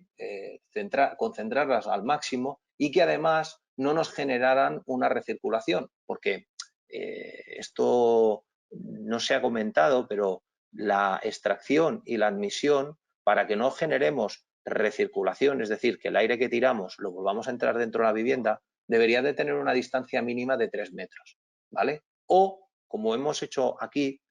concentrarlas al máximo y que además no nos generaran una recirculación, porque esto no se ha comentado, pero la extracción y la admisión, para que no generemos recirculación, es decir, que el aire que tiramos lo volvamos a entrar dentro de la vivienda, debería de tener una distancia mínima de 3 metros, ¿vale? O, como hemos hecho aquí,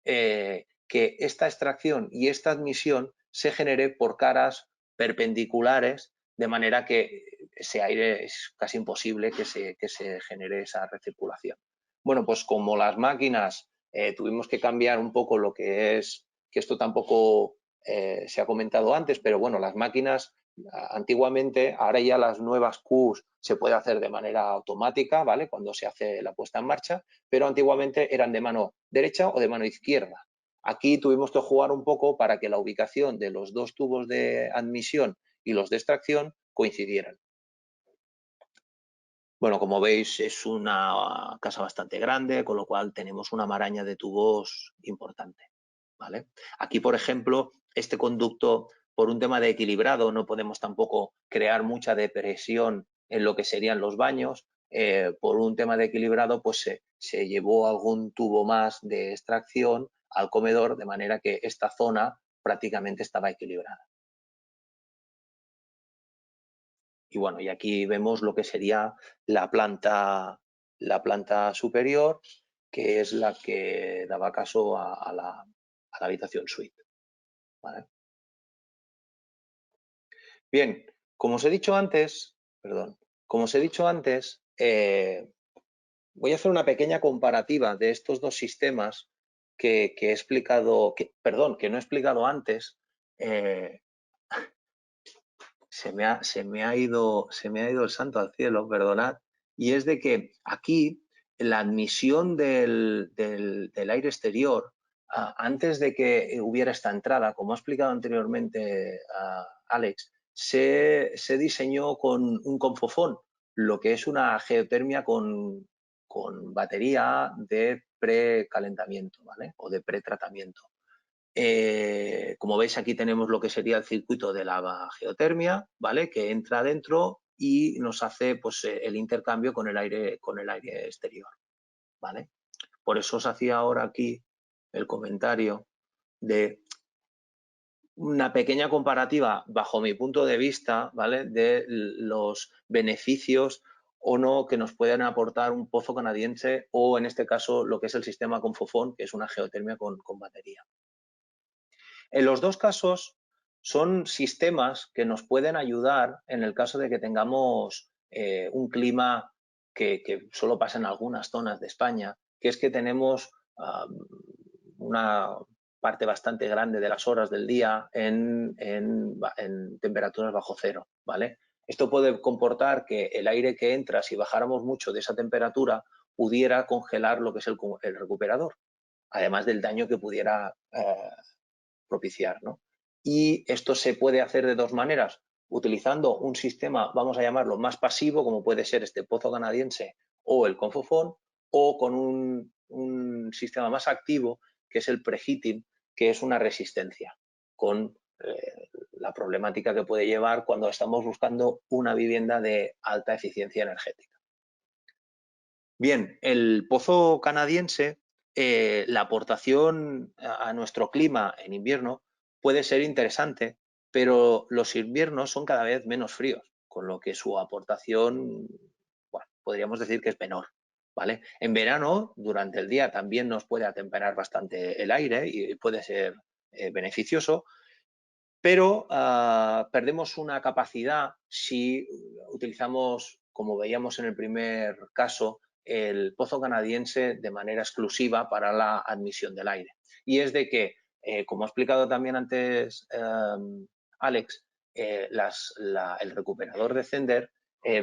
que esta extracción y esta admisión se genere por caras perpendiculares, de manera que ese aire es casi imposible que se genere esa recirculación. Bueno, pues como las máquinas tuvimos que cambiar un poco lo que es, que esto tampoco se ha comentado antes, pero bueno, las máquinas antiguamente, ahora ya las nuevas Qs se puede hacer de manera automática, ¿vale? Cuando se hace la puesta en marcha, pero antiguamente eran de mano derecha o de mano izquierda. Aquí tuvimos que jugar un poco para que la ubicación de los dos tubos de admisión y los de extracción coincidieran. Bueno, como veis, es una casa bastante grande, con lo cual tenemos una maraña de tubos importante, ¿vale? Aquí, por ejemplo, este conducto, por un tema de equilibrado, no podemos tampoco crear mucha depresión en lo que serían los baños. Por un tema de equilibrado, pues se llevó algún tubo más de extracción al comedor, de manera que esta zona prácticamente estaba equilibrada. Y bueno, y aquí vemos lo que sería la planta superior, que es la que daba caso a la habitación suite, ¿vale? Bien, como os he dicho antes, voy a hacer una pequeña comparativa de estos dos sistemas que he explicado, que no he explicado antes. Se me ha ido el santo al cielo, perdonad, y es de que aquí la admisión del aire exterior, antes de que hubiera esta entrada, como ha explicado anteriormente Alex, se diseñó con un confofón, lo que es una geotermia con batería de precalentamiento, ¿vale? O de pretratamiento. Como veis, aquí tenemos lo que sería el circuito de la geotermia, ¿vale? Que entra dentro y nos hace pues, el intercambio con el aire exterior, ¿vale? Por eso os hacía ahora aquí el comentario de una pequeña comparativa, bajo mi punto de vista, ¿vale? De los beneficios o no que nos pueden aportar un pozo canadiense o, en este caso, lo que es el sistema Confofón, que es una geotermia con batería. En los dos casos son sistemas que nos pueden ayudar en el caso de que tengamos un clima que solo pasa en algunas zonas de España, que es que tenemos una parte bastante grande de las horas del día en temperaturas bajo cero, ¿vale? Esto puede comportar que el aire que entra, si bajáramos mucho de esa temperatura, pudiera congelar lo que es el recuperador, además del daño que pudiera propiciar, ¿no? Y esto se puede hacer de dos maneras, utilizando un sistema, vamos a llamarlo, más pasivo, como puede ser este pozo canadiense o el Confofón, o con un sistema más activo, que es el preheating, que es una resistencia, con la problemática que puede llevar cuando estamos buscando una vivienda de alta eficiencia energética. Bien, el pozo canadiense, la aportación a nuestro clima en invierno puede ser interesante, pero los inviernos son cada vez menos fríos, con lo que su aportación, bueno, podríamos decir que es menor, ¿vale? En verano, durante el día, también nos puede atemperar bastante el aire y puede ser beneficioso, pero perdemos una capacidad si utilizamos, como veíamos en el primer caso, el pozo canadiense de manera exclusiva para la admisión del aire. Y es de que, como ha explicado también antes Alex, el recuperador de Zender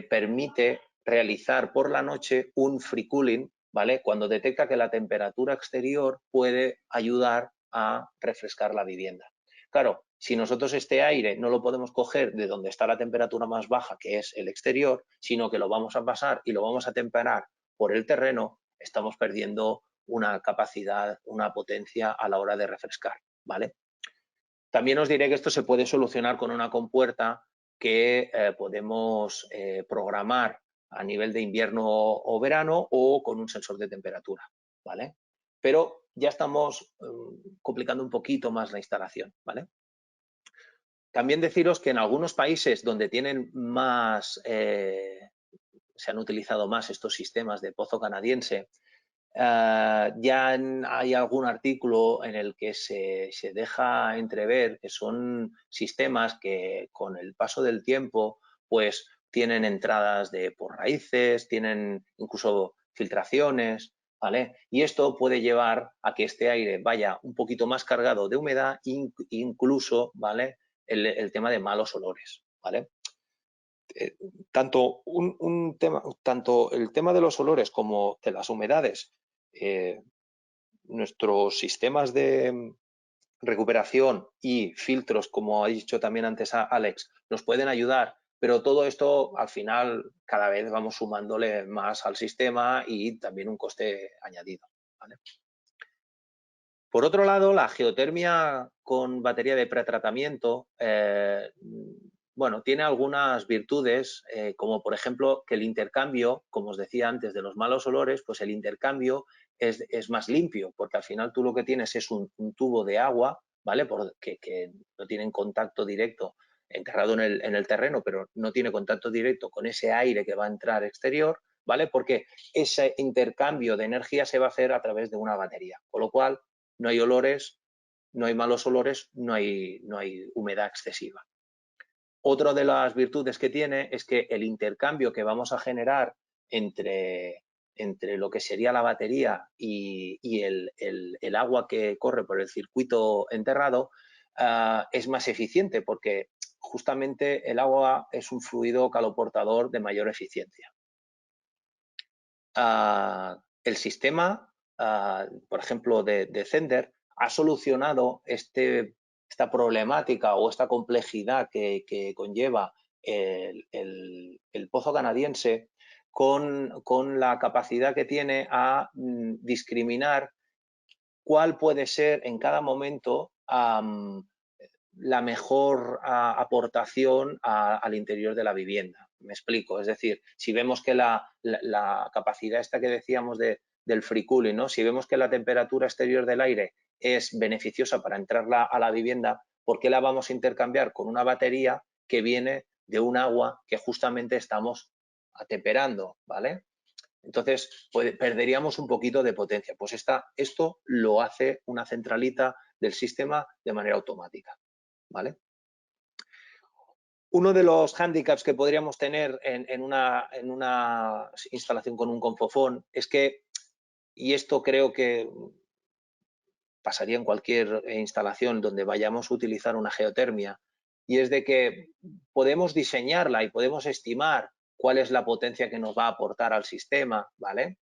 permite realizar por la noche un free cooling, ¿vale? Cuando detecta que la temperatura exterior puede ayudar a refrescar la vivienda. Claro, si nosotros este aire no lo podemos coger de donde está la temperatura más baja, que es el exterior, sino que lo vamos a pasar y lo vamos a temperar por el terreno, estamos perdiendo una capacidad, una potencia a la hora de refrescar, ¿vale? También os diré que esto se puede solucionar con una compuerta que podemos programar a nivel de invierno o verano o con un sensor de temperatura, ¿vale? Pero ya estamos complicando un poquito más la instalación, ¿vale? También deciros que en algunos países donde tienen más, se han utilizado más estos sistemas de pozo canadiense, ya hay algún artículo en el que se deja entrever que son sistemas que con el paso del tiempo pues tienen entradas por raíces, tienen incluso filtraciones, ¿vale? Y esto puede llevar a que este aire vaya un poquito más cargado de humedad, incluso, ¿vale? El tema de malos olores, ¿vale? Tanto el tema de los olores como de las humedades, nuestros sistemas de recuperación y filtros, como ha dicho también antes Alex, nos pueden ayudar, pero todo esto al final cada vez vamos sumándole más al sistema y también un coste añadido, ¿vale? Por otro lado, la geotermia con batería de pretratamiento, bueno, tiene algunas virtudes, como por ejemplo que el intercambio, como os decía antes, de los malos olores, pues el intercambio es más limpio, porque al final tú lo que tienes es un tubo de agua, ¿vale? Que no tiene contacto directo enterrado en el terreno, pero no tiene contacto directo con ese aire que va a entrar exterior, ¿vale? Porque ese intercambio de energía se va a hacer a través de una batería, con lo cual no hay olores, no hay malos olores, no hay humedad excesiva. Otra de las virtudes que tiene es que el intercambio que vamos a generar entre lo que sería la batería y el agua que corre por el circuito enterrado es más eficiente porque justamente el agua es un fluido caloportador de mayor eficiencia. El sistema, por ejemplo, de Zender, ha solucionado esta problemática o esta complejidad que conlleva el pozo canadiense con la capacidad que tiene a discriminar cuál puede ser en cada momento la mejor aportación al interior de la vivienda. Me explico, es decir, si vemos que la capacidad esta que decíamos del free cooling, ¿no? Si vemos que la temperatura exterior del aire es beneficiosa para entrar a la vivienda, ¿por qué la vamos a intercambiar con una batería que viene de un agua que justamente estamos atemperando, ¿vale? Entonces, perderíamos un poquito de potencia. Pues esto lo hace una centralita del sistema de manera automática, ¿vale? Uno de los hándicaps que podríamos tener en una instalación con un Confofón es que, y esto creo que pasaría en cualquier instalación donde vayamos a utilizar una geotermia, y es de que podemos diseñarla y podemos estimar cuál es la potencia que nos va a aportar al sistema, ¿vale?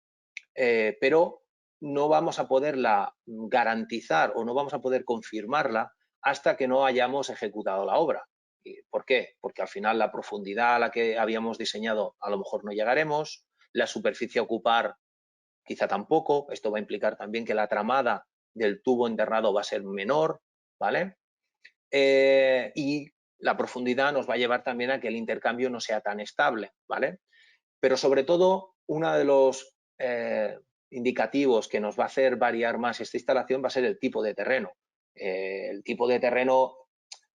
Pero no vamos a poderla garantizar o no vamos a poder confirmarla hasta que no hayamos ejecutado la obra. ¿Por qué? Porque al final la profundidad a la que habíamos diseñado a lo mejor no llegaremos, la superficie a ocupar quizá tampoco, esto va a implicar también que la tramada del tubo enterrado va a ser menor, ¿vale? Y la profundidad nos va a llevar también a que el intercambio no sea tan estable, ¿vale? Pero sobre todo, uno de los indicativos que nos va a hacer variar más esta instalación va a ser el tipo de terreno. El tipo de terreno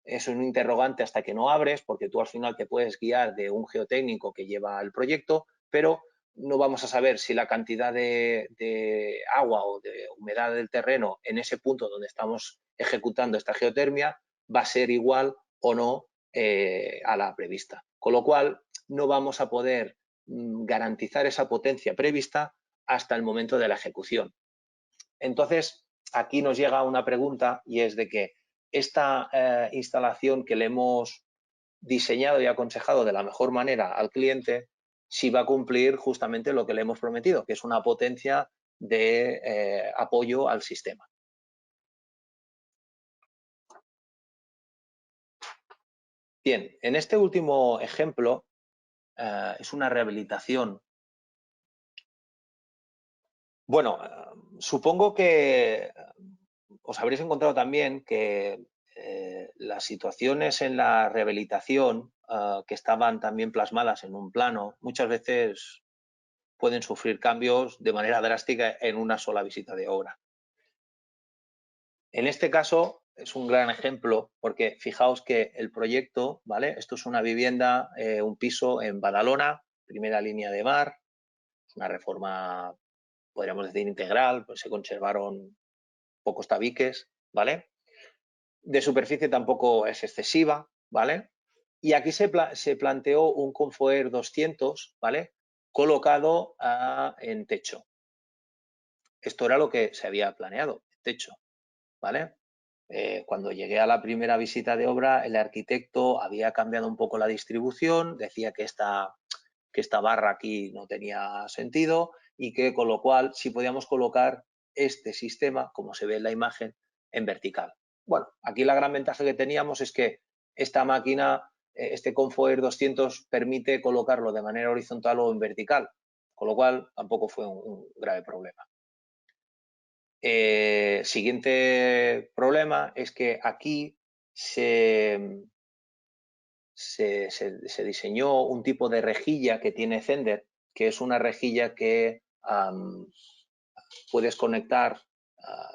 es un interrogante hasta que no abres, porque tú al final te puedes guiar de un geotécnico que lleva el proyecto, pero no vamos a saber si la cantidad de agua o de humedad del terreno en ese punto donde estamos ejecutando esta geotermia va a ser igual o no a la prevista. Con lo cual, no vamos a poder garantizar esa potencia prevista hasta el momento de la ejecución. Entonces, aquí nos llega una pregunta y es de que esta instalación que le hemos diseñado y aconsejado de la mejor manera al cliente, si va a cumplir justamente lo que le hemos prometido, que es una potencia de apoyo al sistema. Bien, en este último ejemplo es una rehabilitación. Bueno, supongo que os habréis encontrado también que las situaciones en la rehabilitación que estaban también plasmadas en un plano, muchas veces pueden sufrir cambios de manera drástica en una sola visita de obra. En este caso es un gran ejemplo porque fijaos que el proyecto, ¿vale? Esto es una vivienda, un piso en Badalona, primera línea de mar, es una reforma, podríamos decir, integral, pues se conservaron pocos tabiques, ¿vale? De superficie tampoco es excesiva, ¿vale? Y aquí se planteó un Confoer 200, ¿vale? Colocado en techo. Esto era lo que se había planeado, techo, ¿vale? Cuando llegué a la primera visita de obra, el arquitecto había cambiado un poco la distribución, decía que esta barra aquí no tenía sentido y que con lo cual sí podíamos colocar este sistema, como se ve en la imagen, en vertical. Bueno, aquí la gran ventaja que teníamos es que esta máquina, este Confoer 200, permite colocarlo de manera horizontal o en vertical, con lo cual tampoco fue un grave problema. Siguiente problema es que aquí se diseñó un tipo de rejilla que tiene Zender, que es una rejilla que puedes conectar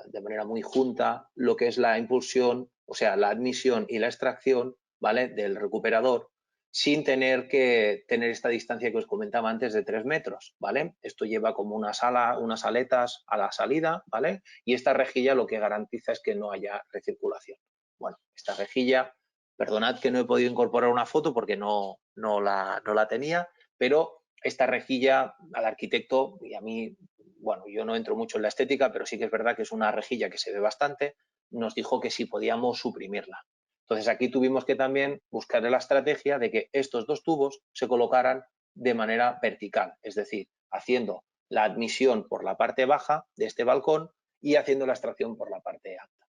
de manera muy junta lo que es la impulsión, o sea, la admisión y la extracción, ¿vale?, del recuperador, sin tener que tener esta distancia que os comentaba antes de 3 metros, ¿vale? Esto lleva como unas aletas a la salida, ¿vale? Y esta rejilla lo que garantiza es que no haya recirculación. Bueno, esta rejilla, perdonad que no he podido incorporar una foto porque no la tenía, pero esta rejilla al arquitecto y a mí, bueno, yo no entro mucho en la estética, pero sí que es verdad que es una rejilla que se ve bastante, nos dijo que sí podíamos suprimirla. Entonces aquí tuvimos que también buscar la estrategia de que estos dos tubos se colocaran de manera vertical, es decir, haciendo la admisión por la parte baja de este balcón y haciendo la extracción por la parte alta.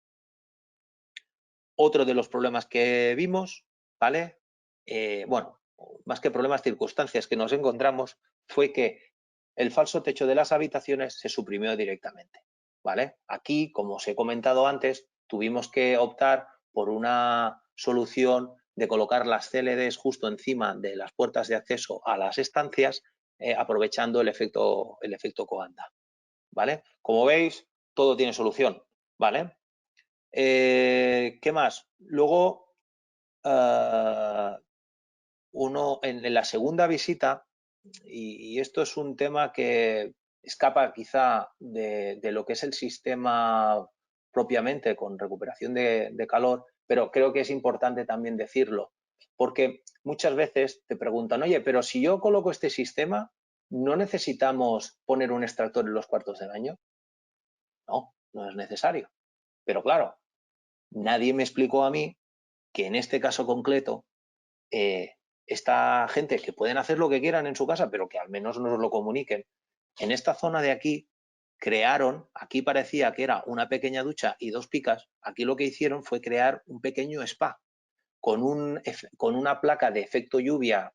Otro de los problemas que vimos, ¿vale? Bueno, más que problemas, circunstancias que nos encontramos fue que el falso techo de las habitaciones se suprimió directamente, ¿vale? Aquí, como os he comentado antes, tuvimos que optar por una solución de colocar las CLDs justo encima de las puertas de acceso a las estancias, aprovechando el efecto Coanda, ¿vale? Como veis, todo tiene solución, ¿vale? ¿Qué más? Luego, en la segunda visita, y esto es un tema que escapa quizá de lo que es el sistema propiamente con recuperación de calor, pero creo que es importante también decirlo, porque muchas veces te preguntan, oye, pero si yo coloco este sistema, ¿no necesitamos poner un extractor en los cuartos de baño? No, no es necesario. Pero claro, nadie me explicó a mí que en este caso concreto, esta gente que pueden hacer lo que quieran en su casa, pero que al menos nos lo comuniquen, en esta zona de aquí crearon, aquí parecía que era una pequeña ducha y 2 picas, aquí lo que hicieron fue crear un pequeño spa con una placa de efecto lluvia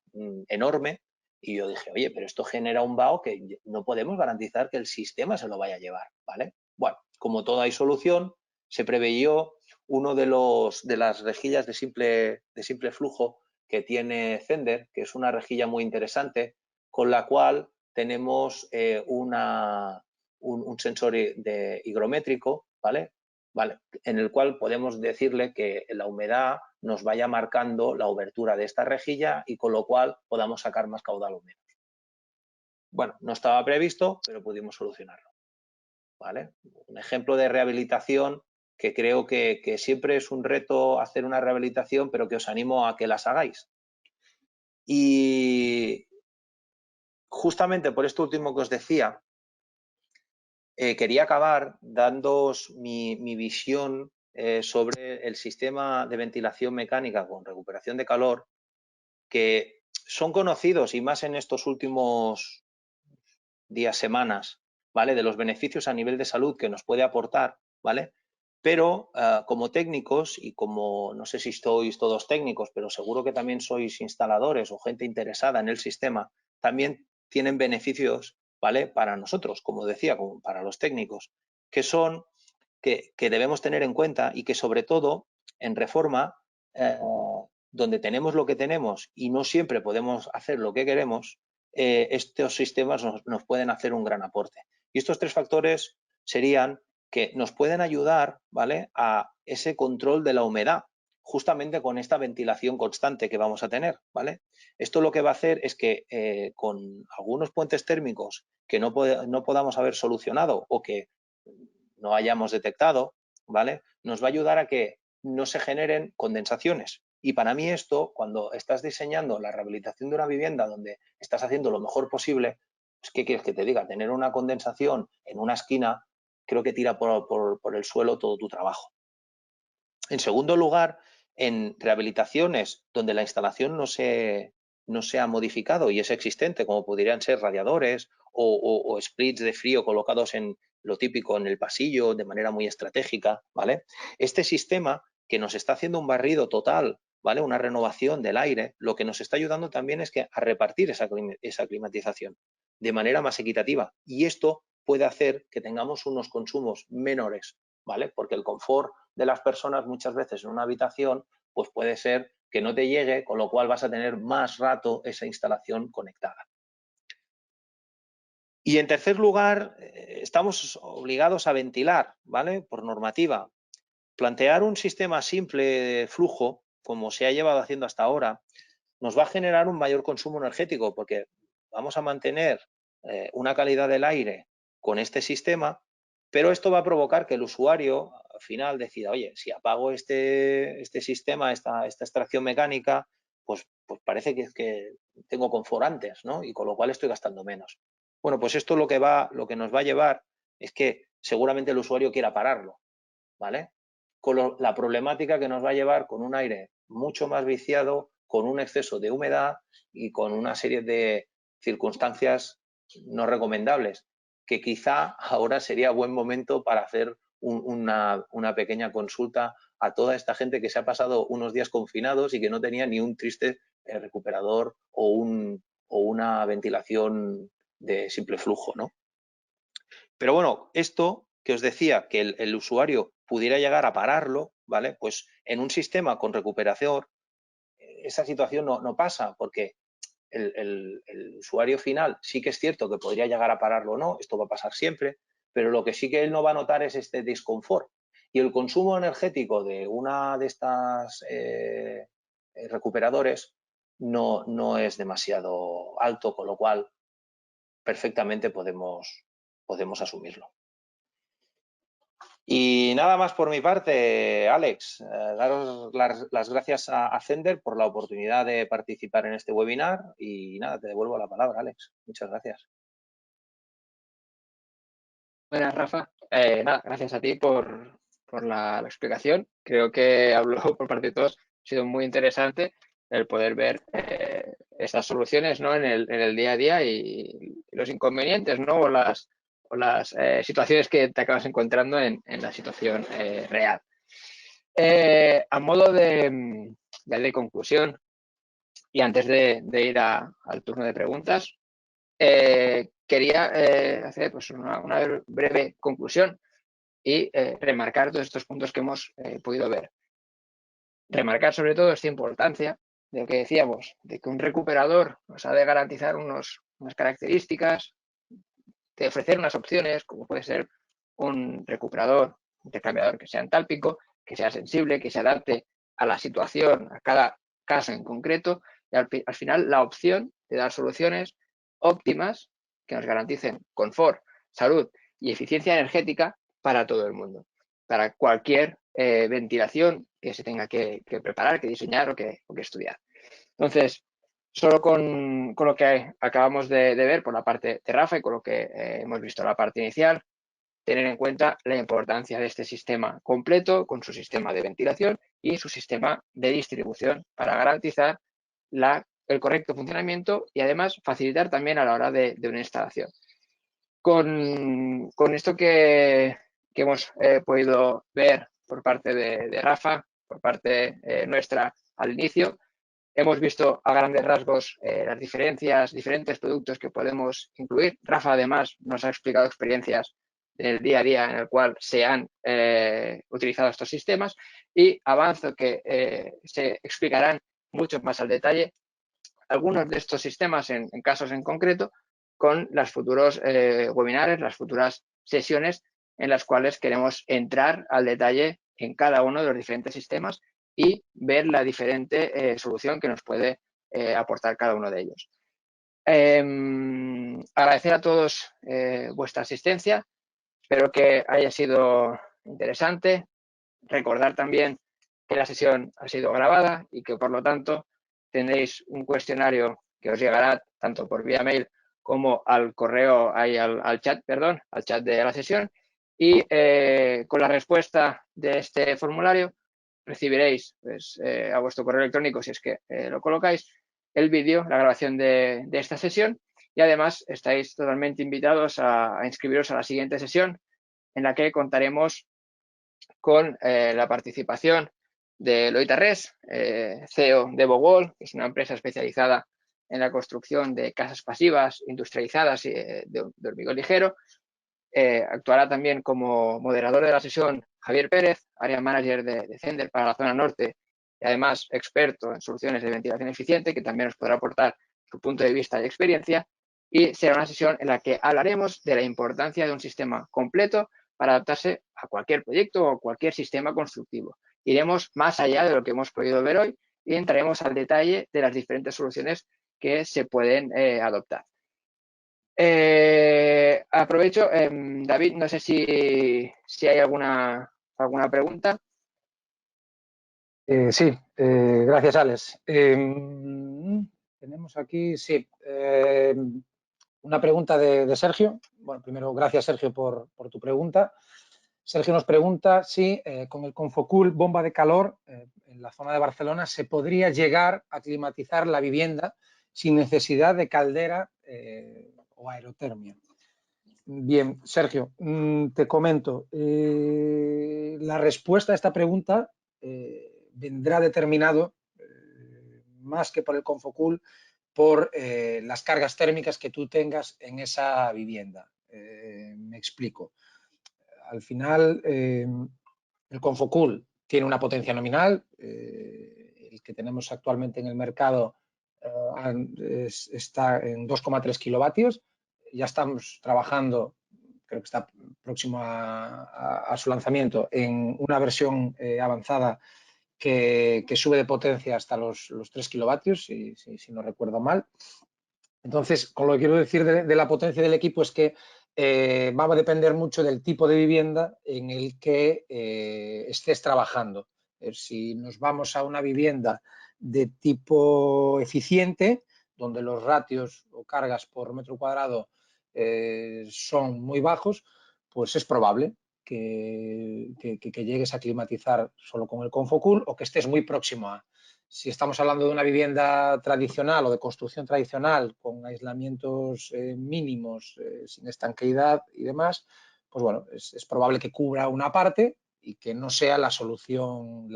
enorme, y yo dije, oye, pero esto genera un vaho que no podemos garantizar que el sistema se lo vaya a llevar, ¿vale? Bueno, como todo hay solución, se preveyó uno de las rejillas de simple flujo que tiene Zender, que es una rejilla muy interesante, con la cual tenemos un sensor higrométrico, ¿vale? En el cual podemos decirle que la humedad nos vaya marcando la obertura de esta rejilla y con lo cual podamos sacar más caudal o menos. Bueno, no estaba previsto, pero pudimos solucionarlo, ¿vale? Un ejemplo de rehabilitación que creo que siempre es un reto hacer una rehabilitación, pero que os animo a que las hagáis. Y justamente por esto último que os decía, quería acabar dándoos mi visión sobre el sistema de ventilación mecánica con recuperación de calor, que son conocidos y más en estos últimos días, semanas, ¿vale? De los beneficios a nivel de salud que nos puede aportar, ¿vale? Pero como técnicos y como, no sé si sois todos técnicos, pero seguro que también sois instaladores o gente interesada en el sistema, también tienen beneficios, ¿vale? Para nosotros, como decía, como para los técnicos, que son que debemos tener en cuenta y que sobre todo en reforma, donde tenemos lo que tenemos y no siempre podemos hacer lo que queremos, estos sistemas nos pueden hacer un gran aporte. Y estos tres factores serían que nos pueden ayudar, ¿vale?, a ese control de la humedad, justamente con esta ventilación constante que vamos a tener, ¿vale? Esto lo que va a hacer es que con algunos puentes térmicos que no podamos haber solucionado o que no hayamos detectado, ¿vale?, nos va a ayudar a que no se generen condensaciones. Y para mí esto, cuando estás diseñando la rehabilitación de una vivienda donde estás haciendo lo mejor posible, pues, ¿qué quieres que te diga? Tener una condensación en una esquina creo que tira por el suelo todo tu trabajo. En segundo lugar, en rehabilitaciones donde la instalación no se ha modificado y es existente, como podrían ser radiadores o splits de frío colocados en lo típico en el pasillo de manera muy estratégica, ¿vale? Este sistema que nos está haciendo un barrido total, ¿vale?, una renovación del aire, lo que nos está ayudando también es que a repartir esa climatización de manera más equitativa, y esto puede hacer que tengamos unos consumos menores, ¿vale? Porque el confort de las personas muchas veces en una habitación pues puede ser que no te llegue, con lo cual vas a tener más rato esa instalación conectada. Y en tercer lugar, estamos obligados a ventilar, ¿vale?, por normativa. Plantear un sistema simple de flujo, como se ha llevado haciendo hasta ahora, nos va a generar un mayor consumo energético porque vamos a mantener una calidad del aire con este sistema, pero esto va a provocar que el usuario al final decida, oye, si apago este sistema, esta extracción mecánica, pues parece que tengo confort antes, ¿no? Y con lo cual estoy gastando menos. Bueno, pues esto lo que nos va a llevar es que seguramente el usuario quiera pararlo, ¿vale? Con la problemática que nos va a llevar con un aire mucho más viciado, con un exceso de humedad y con una serie de circunstancias no recomendables, que quizá ahora sería buen momento para hacer una pequeña consulta a toda esta gente que se ha pasado unos días confinados y que no tenía ni un triste recuperador o una ventilación de simple flujo, ¿no? Pero bueno, esto que os decía, que el usuario pudiera llegar a pararlo, ¿vale? Pues en un sistema con recuperación, esa situación no pasa, porque el usuario final sí que es cierto que podría llegar a pararlo o no, esto va a pasar siempre, pero lo que sí que él no va a notar es este desconfort. Y el consumo energético de una de estas recuperadores no es demasiado alto, con lo cual perfectamente podemos asumirlo. Y nada más por mi parte, Alex. Daros las gracias a Zender por la oportunidad de participar en este webinar y nada, te devuelvo la palabra, Alex. Muchas gracias. Buenas, Rafa. Nada, gracias a ti por la explicación. Creo que hablo por parte de todos. Ha sido muy interesante el poder ver estas soluciones, ¿no?, en el día a día y los inconvenientes, ¿no?, o las situaciones que te acabas encontrando en la situación real. A modo de conclusión y antes de ir al turno de preguntas, quería hacer pues, una breve conclusión y remarcar todos estos puntos que hemos podido ver. Remarcar sobre todo esta importancia de lo que decíamos, de que un recuperador nos ha de garantizar unas características, de ofrecer unas opciones, como puede ser un recuperador, intercambiador que sea entálpico, que sea sensible, que se adapte a la situación, a cada caso en concreto, y al final la opción de dar soluciones óptimas que nos garanticen confort, salud y eficiencia energética para todo el mundo, para cualquier ventilación que se tenga que preparar, que diseñar o que estudiar. Entonces, Solo con lo que acabamos de ver por la parte de Rafa y con lo que hemos visto en la parte inicial, tener en cuenta la importancia de este sistema completo con su sistema de ventilación y su sistema de distribución para garantizar el correcto funcionamiento y además facilitar también a la hora de una instalación. Con esto que hemos podido ver por parte de Rafa, por parte nuestra al inicio, hemos visto a grandes rasgos las diferentes productos que podemos incluir. Rafa además nos ha explicado experiencias del día a día en el cual se han utilizado estos sistemas y avanzo que se explicarán mucho más al detalle algunos de estos sistemas en casos en concreto con los futuros webinares, las futuras sesiones en las cuales queremos entrar al detalle en cada uno de los diferentes sistemas y ver la diferente solución que nos puede aportar cada uno de ellos. Agradecer a todos vuestra asistencia. Espero que haya sido interesante. Recordar también que la sesión ha sido grabada y que por lo tanto tendréis un cuestionario que os llegará tanto por vía mail como al correo, al chat de la sesión y con la respuesta de este formulario recibiréis pues, a vuestro correo electrónico, si es que lo colocáis, el vídeo, la grabación de esta sesión y además estáis totalmente invitados a inscribiros a la siguiente sesión en la que contaremos con la participación de Eloy Tarrés, CEO de Bogol, que es una empresa especializada en la construcción de casas pasivas, industrializadas y de hormigón ligero. Actuará también como moderador de la sesión Javier Pérez, área manager de Zender para la zona norte y además experto en soluciones de ventilación eficiente, que también nos podrá aportar su punto de vista y experiencia. Y será una sesión en la que hablaremos de la importancia de un sistema completo para adaptarse a cualquier proyecto o cualquier sistema constructivo. Iremos más allá de lo que hemos podido ver hoy y entraremos al detalle de las diferentes soluciones que se pueden adoptar. Aprovecho, David, no sé si hay alguna pregunta. Sí, gracias, Alex. Tenemos aquí, sí, una pregunta de Sergio. Bueno, primero, gracias, Sergio, por tu pregunta. Sergio nos pregunta si con el Confocool bomba de calor en la zona de Barcelona se podría llegar a climatizar la vivienda sin necesidad de caldera o aerotermia. Bien, Sergio, te comento. La respuesta a esta pregunta vendrá determinado más que por el Confocool por las cargas térmicas que tú tengas en esa vivienda. Me explico. Al final, el Confocool tiene una potencia nominal. El que tenemos actualmente en el mercado está en 2,3 kilovatios. Ya estamos trabajando, creo que está próximo a su lanzamiento, en una versión avanzada que sube de potencia hasta los 3 kilovatios, si no recuerdo mal. Entonces, con lo que quiero decir de la potencia del equipo es que va a depender mucho del tipo de vivienda en el que estés trabajando. Si nos vamos a una vivienda de tipo eficiente, donde los ratios o cargas por metro cuadrado son muy bajos, pues es probable que llegues a climatizar solo con el Confocool o que estés muy próximo a. Si estamos hablando de una vivienda tradicional o de construcción tradicional con aislamientos mínimos, sin estanqueidad y demás, pues bueno, es probable que cubra una parte y que no sea la solución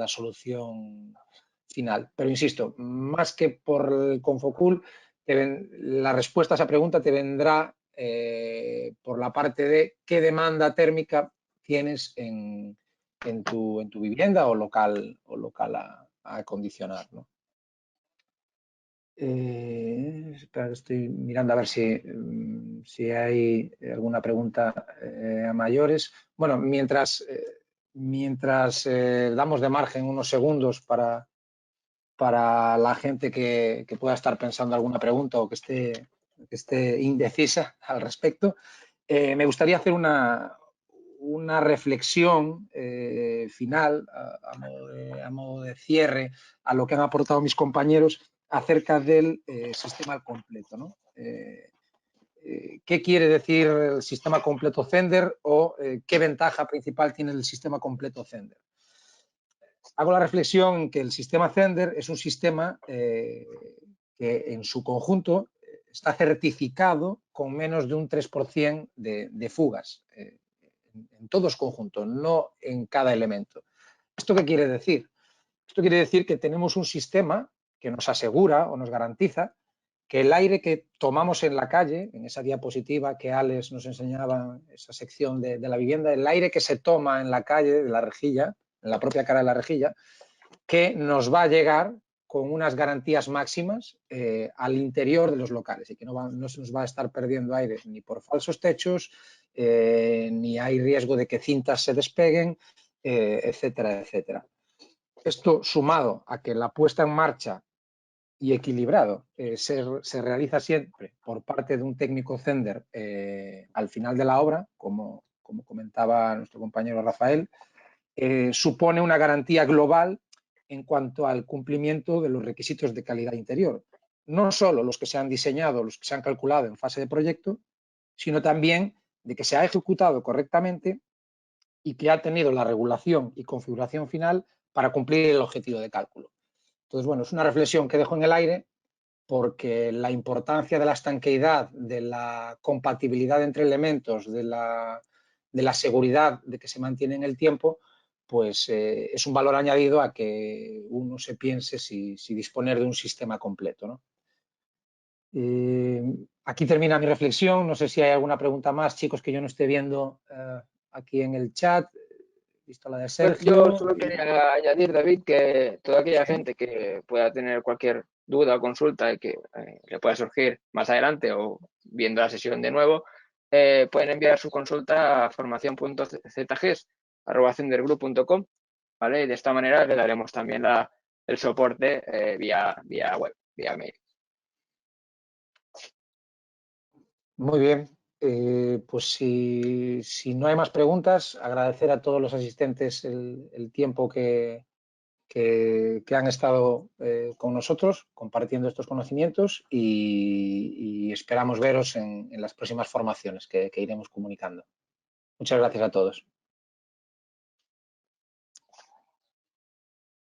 final. Pero insisto, más que por el Confocool, la respuesta a esa pregunta te vendrá por la parte de qué demanda térmica tienes en tu vivienda o local a acondicionar, ¿no? Espera, estoy mirando a ver si hay alguna pregunta a mayores. Bueno, mientras damos de margen unos segundos para la gente que pueda estar pensando alguna pregunta o que esté indecisa al respecto, me gustaría hacer una reflexión final a modo de cierre a lo que han aportado mis compañeros acerca del sistema al completo, ¿no? ¿Qué quiere decir el sistema completo Zender o qué ventaja principal tiene el sistema completo Zender? Hago la reflexión en que el sistema Zender es un sistema que en su conjunto está certificado con menos de un 3% de fugas en todos conjuntos, no en cada elemento. ¿Esto qué quiere decir? Esto quiere decir que tenemos un sistema que nos asegura o nos garantiza que el aire que tomamos en la calle, en esa diapositiva que Alex nos enseñaba, esa sección de la vivienda, el aire que se toma en la calle, de la rejilla, en la propia cara de la rejilla, que nos va a llegar con unas garantías máximas al interior de los locales y que no se nos va a estar perdiendo aire ni por falsos techos, ni hay riesgo de que cintas se despeguen, etcétera, etcétera. Esto sumado a que la puesta en marcha y equilibrado se realiza siempre por parte de un técnico Zender al final de la obra, como comentaba nuestro compañero Rafael, supone una garantía global en cuanto al cumplimiento de los requisitos de calidad interior. No solo los que se han diseñado, los que se han calculado en fase de proyecto, sino también de que se ha ejecutado correctamente y que ha tenido la regulación y configuración final para cumplir el objetivo de cálculo. Entonces, bueno, es una reflexión que dejo en el aire porque la importancia de la estanqueidad, de la compatibilidad entre elementos, de la seguridad de que se mantiene en el tiempo, pues es un valor añadido a que uno se piense si disponer de un sistema completo, ¿no? Aquí termina mi reflexión. No sé si hay alguna pregunta más, chicos, que yo no esté viendo aquí en el chat. Visto la de Sergio. Bueno, yo solo quería añadir, David, que toda aquella gente que pueda tener cualquier duda o consulta y que le pueda surgir más adelante o viendo la sesión de nuevo, pueden enviar su consulta a formacion.zgs@zendergroup.com, ¿vale? Y de esta manera le daremos también el soporte vía web, vía mail. Muy bien. Pues si no hay más preguntas, agradecer a todos los asistentes el tiempo que han estado con nosotros compartiendo estos conocimientos y esperamos veros en las próximas formaciones que iremos comunicando. Muchas gracias a todos.